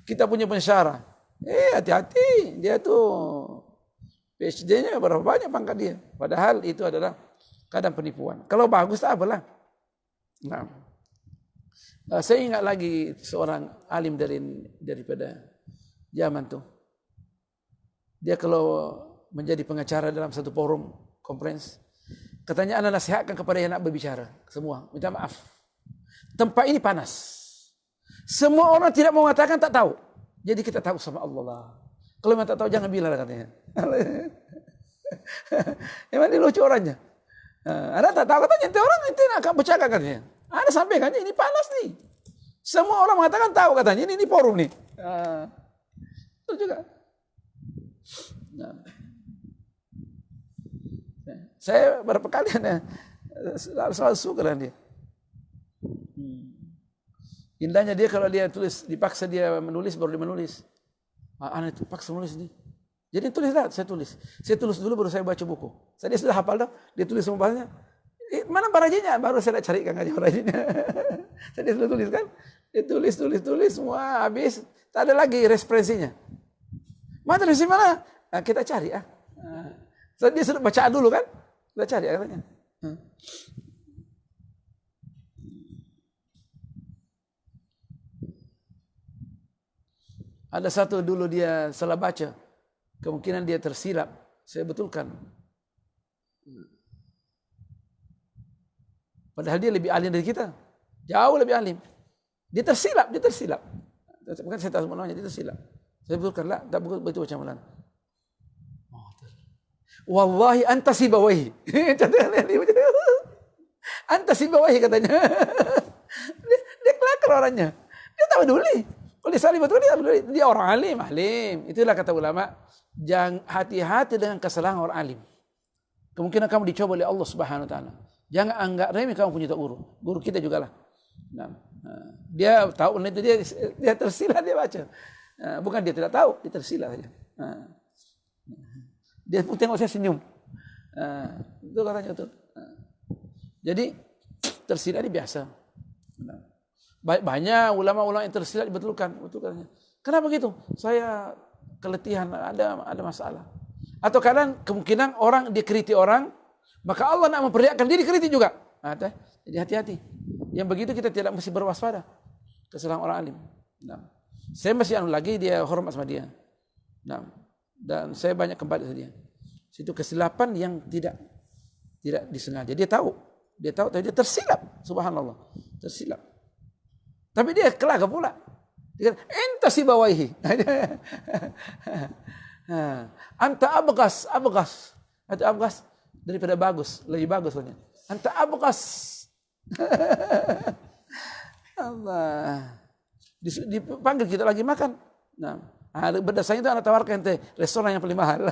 Speaker 1: kita punya pensyarah. Hati-hati, dia tu PhD-nya berapa banyak pangkat dia. Padahal itu adalah kadang penipuan. Kalau bagus tak apalah. Saya ingat lagi seorang alim daripada zaman tu. Dia kalau menjadi pengacara dalam satu forum conference, katanya anda nasihatkan kepada yang nak berbicara semua, minta maaf. Tempat ini panas. Semua orang tidak mau mengatakan tak tahu. Jadi kita tahu sama Allah lah. Kalau memang tak tahu jangan bilang katanya. Memang dia lucu orangnya. Anda tak tahu katanya, nanti orang itu akan bercakap katanya. Anda sampaikan ini panas nih. Semua orang mengatakan tahu katanya, ini forum nih. Itu juga. Saya berapa kali selalu suka dengan dia. Indahnya dia kalau dia tulis, dipaksa dia menulis, baru dia menulis. Anak itu paksa menulis nih. Jadi tulislah, saya tulis. Saya tulis dulu baru saya baca buku. Saya sudah hafal dah, dia tulis semua bahasanya. Mana barajinya? Baru saya nak carikan aja barajinya. Saya sudah tulis kan? Dia tulis semua habis. Tak ada lagi referensinya. Mana dari mana? Kita cari So, dia sudah baca dulu kan? Kita cari katanya. Ada satu dulu dia salah baca. Kemungkinan dia tersilap. Saya betulkan. Padahal dia lebih alim dari kita. Jauh lebih alim. Dia tersilap. Bukan saya tahu namanya, dia tersilap. Saya betulkan lah, tak betul macam mana. Wallahi anta Sibawaihi. Anta Sibawaihi katanya. Dia kelakar orangnya. Dia tak peduli. Kalau dia saling betul, dia tak peduli. Dia orang alim. Itulah kata ulama. Jangan hati-hati dengan kesalahan orang alim. Kemungkinan kamu dicoba oleh Allah Subhanahu Wa Taala. Jangan anggap remeh kamu punya guru kita juga lah. Nah, dia tahu itu dia tersilat dia baca. Bukan dia tidak tahu, dia tersilat saja. Dia pun tengok saya senyum. Itu katanya itu. Jadi tersilat ini biasa. Banyak ulama-ulama yang tersilat dibetulkan. Kenapa begitu? Saya keletihan, ada masalah. Atau kadang kemungkinan orang dikritik orang, maka Allah nak memperlihatkan dia dikritik juga. Jadi hati-hati. Yang begitu kita tidak mesti berwaspada kesalahan orang alim. Saya masih lagi dia hormat sama dia. Dan saya banyak kembali ke dia. Itu kesilapan yang tidak disengaja. Dia tahu tapi dia tersilap. Subhanallah, tersilap. Tapi dia kelak pula. Dia kata, anta Sibawaihi. Anta abgas. Itu abgas daripada bagus, lebih bagus soalnya. Anta abgas. Allah. Dipanggil kita lagi makan. Berdasarnya itu anak tawarkan restoran yang paling mahal.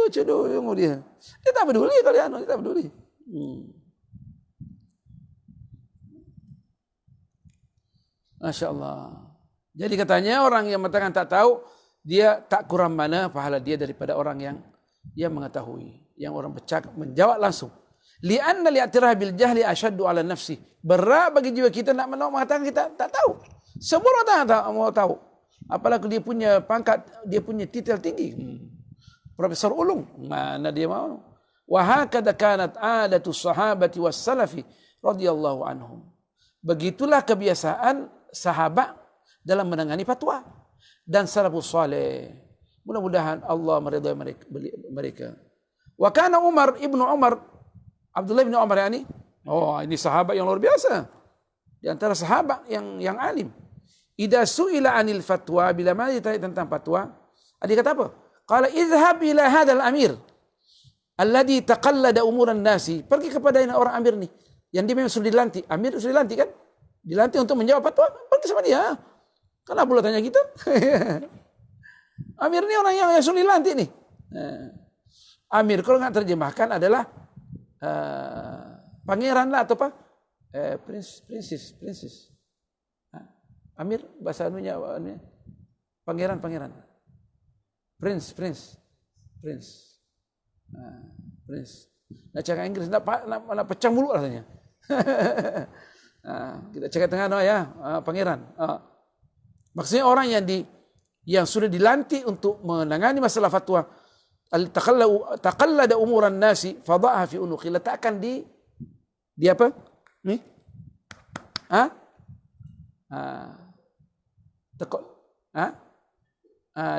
Speaker 1: Lucu dulu dia. Dia tak peduli kalian, dia tak peduli. Masya Allah. Jadi katanya orang yang mengatakan tak tahu, dia tak kurang mana pahala dia daripada orang yang mengetahui. Yang orang bercakap menjawab langsung. Li'anna li'atirah bil jahli asyaddu ala nafsi. Berat bagi jiwa kita nak mengatakan kita tak tahu. Semua orang tak mau tahu. Apalagi dia punya pangkat, dia punya titel tinggi. Profesor ulung, mana dia mau? Wa hakadha kanat adatu sahabati was salafi radhiyallahu anhum. Begitulah kebiasaan sahabat dalam menangani fatwa dan salafus saleh. Mudah-mudahan Allah meridai mereka. Wa kana Abdullah bin Umar ini sahabat yang luar biasa. Di antara sahabat yang alim. Idza su'ila 'anil fatwa, bila mana ditanya tentang fatwa, dia kata apa? Qala idhhab ila hadzal amir alladhi taqallada umuran nasi. Pergi kepada orang amir ni yang dia memang sudah dilantik. Amir sudah dilantik kan? Dilantik untuk menjawab fatwa. Pergi sama dia. Kenapa pula tanya kita? Amir ni orang yang sudah dilantik ni. Amir kalau enggak terjemahkan adalah pangeran lah atau apa? Princess. Amir bahasa anunya pangeran. Prince. Nak cakap Inggris nak pecah mulut rasanya. Kita cakap tengah ya, pangeran. Maksudnya orang yang sudah dilantik untuk menangani masalah fatwa. Taqallada umuran nasi fadha'aha fi unuqi. Letakkan di apa? Ni?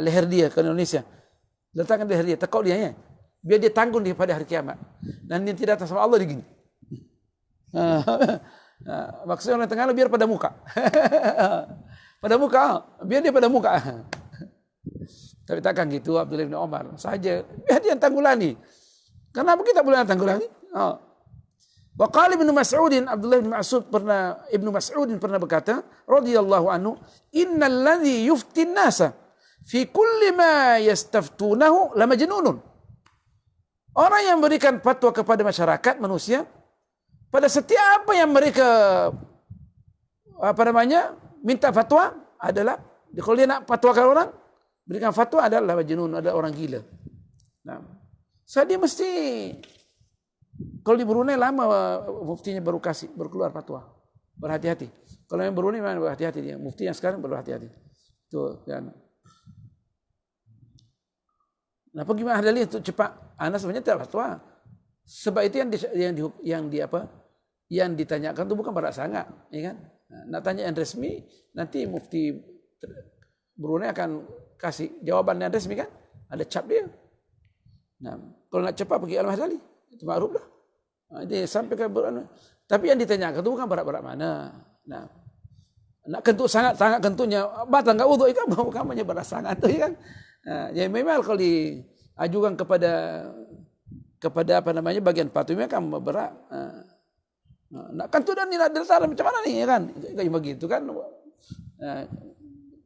Speaker 1: Leher dia ke Indonesia. Letakkan leher dia, tekuk dia ya. Biar dia tanggung dia pada hari kiamat. Dan dia tidak datang sama Allah begini. Maksudnya orang tengah biar pada muka. Biar dia pada muka. Tapi takkan gitu Abdullah bin Umar saja. Biar dia tanggulani. Kenapa kita boleh tanggulani? Wa qala Ibnu Mas'ud, Abdullah bin Ibnu Mas'ud pernah berkata radhiyallahu anhu, innal ladzi yuftin nasa fi kulli ma yastaftunahu la majnunun. Orang yang memberikan fatwa kepada masyarakat manusia pada setiap apa yang mereka minta fatwa adalah, kalau dia nak fatwakan orang, berikan fatwa adalah majnun, adalah orang gila. Dia mesti, kalau di Brunei lama muftinya baru keluar fatwa. Berhati-hati. Kalau yang Brunei memang berhati-hati dia. Mufti yang sekarang berhati-hati. Itu kan. Nah, bagaimana dalil untuk cepat? Anak sebenarnya tidak fatwa. Sebab itu yang ditanyakan itu bukan berat sangat, ya kan? Nak tanya yang resmi, nanti mufti Brunei akan kasih jawaban yang resmi kan, ada cap dia. Nah, kalau nak cepat pergi Al-Mahzali, itu makruf dah. Dia sampai ke tapi yang ditanyakan itu bukan berat-berat mana. Nah, nak kentut sangat kentutnya batal enggak wudu itu bukan banyak berat sangat tu kan. Jadi memang kalau diajukan kepada apa namanya bagian patumnya kan berat. Nak kentut dan nak deltar macam mana ni kan? Kayak begitu kan.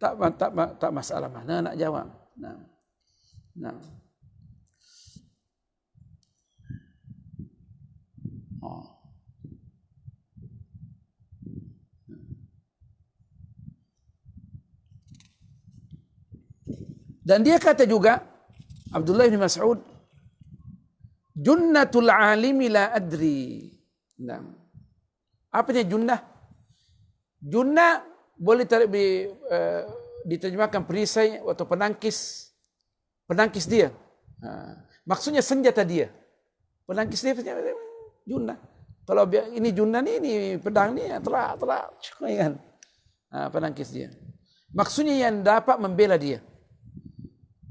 Speaker 1: Tak masalah mana nak jawab. Nah. Dan dia kata juga Abdullah bin Mas'ud, junnatul alimi la adri. Nah. Apanya junnah? Junnah boleh diterjemahkan perisai atau penangkis dia. Maksudnya senjata dia. Penangkis dia junnah. Kalau ini junnah ini pedang ni terak kan. Penangkis dia. Maksudnya yang dapat membela dia.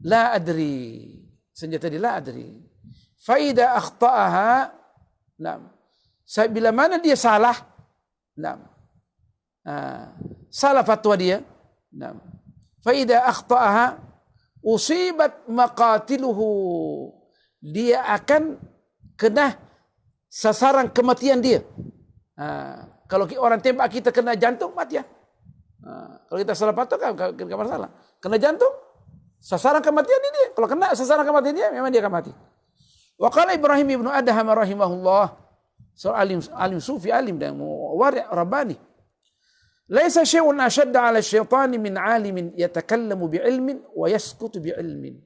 Speaker 1: La adri, senjata dia la adri. Faida akhtaaha, bila mana dia salah, salah fatwa dia, faida akhtaaha, usibat maqatiluhu, dia akan kena sasaran kematian dia. Kalau orang tembak kita kena jantung, mati ya. Kalau kita salah fatwa kan kena masalah, kena jantung. Sasaran kematian ini dia. Kalau kena sasaran kematian dia, memang dia akan mati. Wa qala Ibrahim ibnu Adham rahimahullah, seorang alim sufi, alim dan wari' rabbani. Laisa syai'un ashadda 'ala asy-syaitani min 'alimin yatakallamu bi'ilmin wa yaskutu bi'ilmin.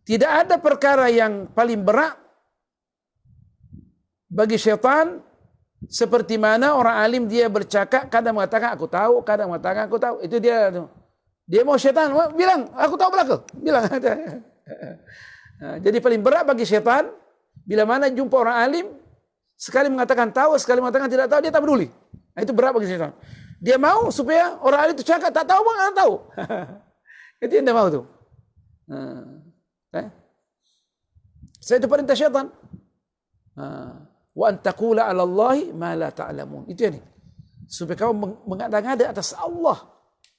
Speaker 1: Tidak ada perkara yang paling berat bagi syaitan seperti mana orang alim dia bercakap, kadang mengatakan aku tahu, kadang mengatakan aku tahu. Itu dia tu. Dia mau syaitan bilang aku tahu belaka, bilang. Jadi paling berat bagi syaitan bila mana jumpa orang alim, sekali mengatakan tahu, sekali mengatakan tidak tahu, dia tak peduli. Itu berat bagi syaitan. Dia mau supaya orang alim itu cakap tak tahu bang, tahu. Itu yang dia mau tu. Saya itu perintah syaitan. Wa an taqula 'ala Allahi ma la ta'lamun. Itu ini. Supaya kamu mengada-ngada atas Allah.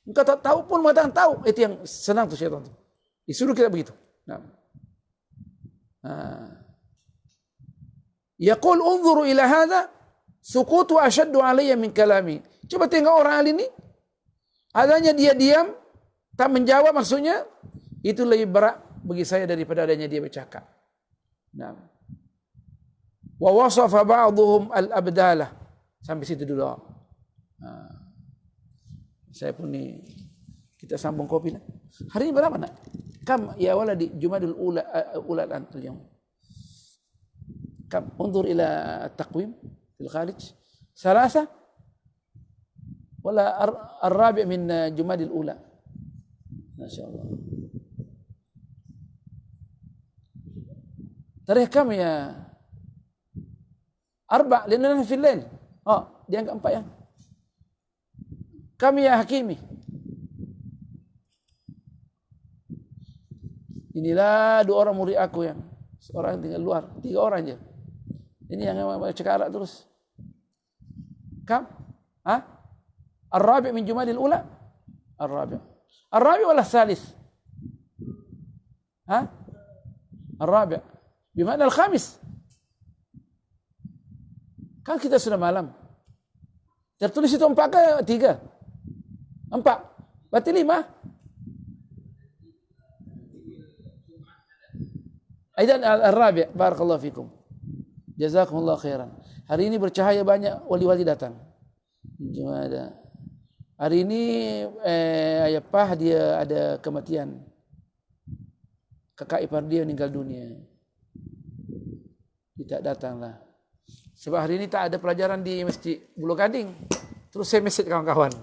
Speaker 1: Engkau tak tahu pun mengatakan tahu. Itu yang senang tu syaitan tu. Disuruh kita begitu. Yaqul unzuru ila hadha sukutu ashaddu alayya min kalami. Coba tengok orang alim ni. Adanya dia diam, tak menjawab maksudnya, itu lebih berat bagi saya daripada adanya dia bercakap. Wa wasafa ba'dhum al-abdalah. Sampai situ dulu. Saya pun ni kita sambung kopi lah. Hari ini berapa nak? Kam ya waladi Jumadul ula al-yawm. Kam unzur ila at-taqwim fil kharij. Salasa wala ar-rabi' min Jumadil ula. Masyaallah. Tarikh kam ya? Arba' lianna fil lail. Dia angka 4 ya. Kami ya Hakimi. Inilah 2 orang murid aku yang seorang tinggal luar, 3 orang je. Ini yang cakap Arab terus. Kam? Ar-rabi' min Jumadil ula? Ar-rabi'. Ar-rabi' wala salis? Ar-rabi'. Bimana al-khamis? Kan kita sudah malam. Tertulis itu 4 ke 3? 4. Berarti 5. Aidan al-rabi'. Barakallahu fikum. Jazakumullah khairan. Hari ini bercahaya banyak wali-wali datang. Jumada. Hari ini ayah Pah dia ada kematian. Kakak ipar dia meninggal dunia. Dia tak datanglah. Sebab hari ini tak ada pelajaran di Masjid Bulu Gading. Terus saya mesej kawan-kawan.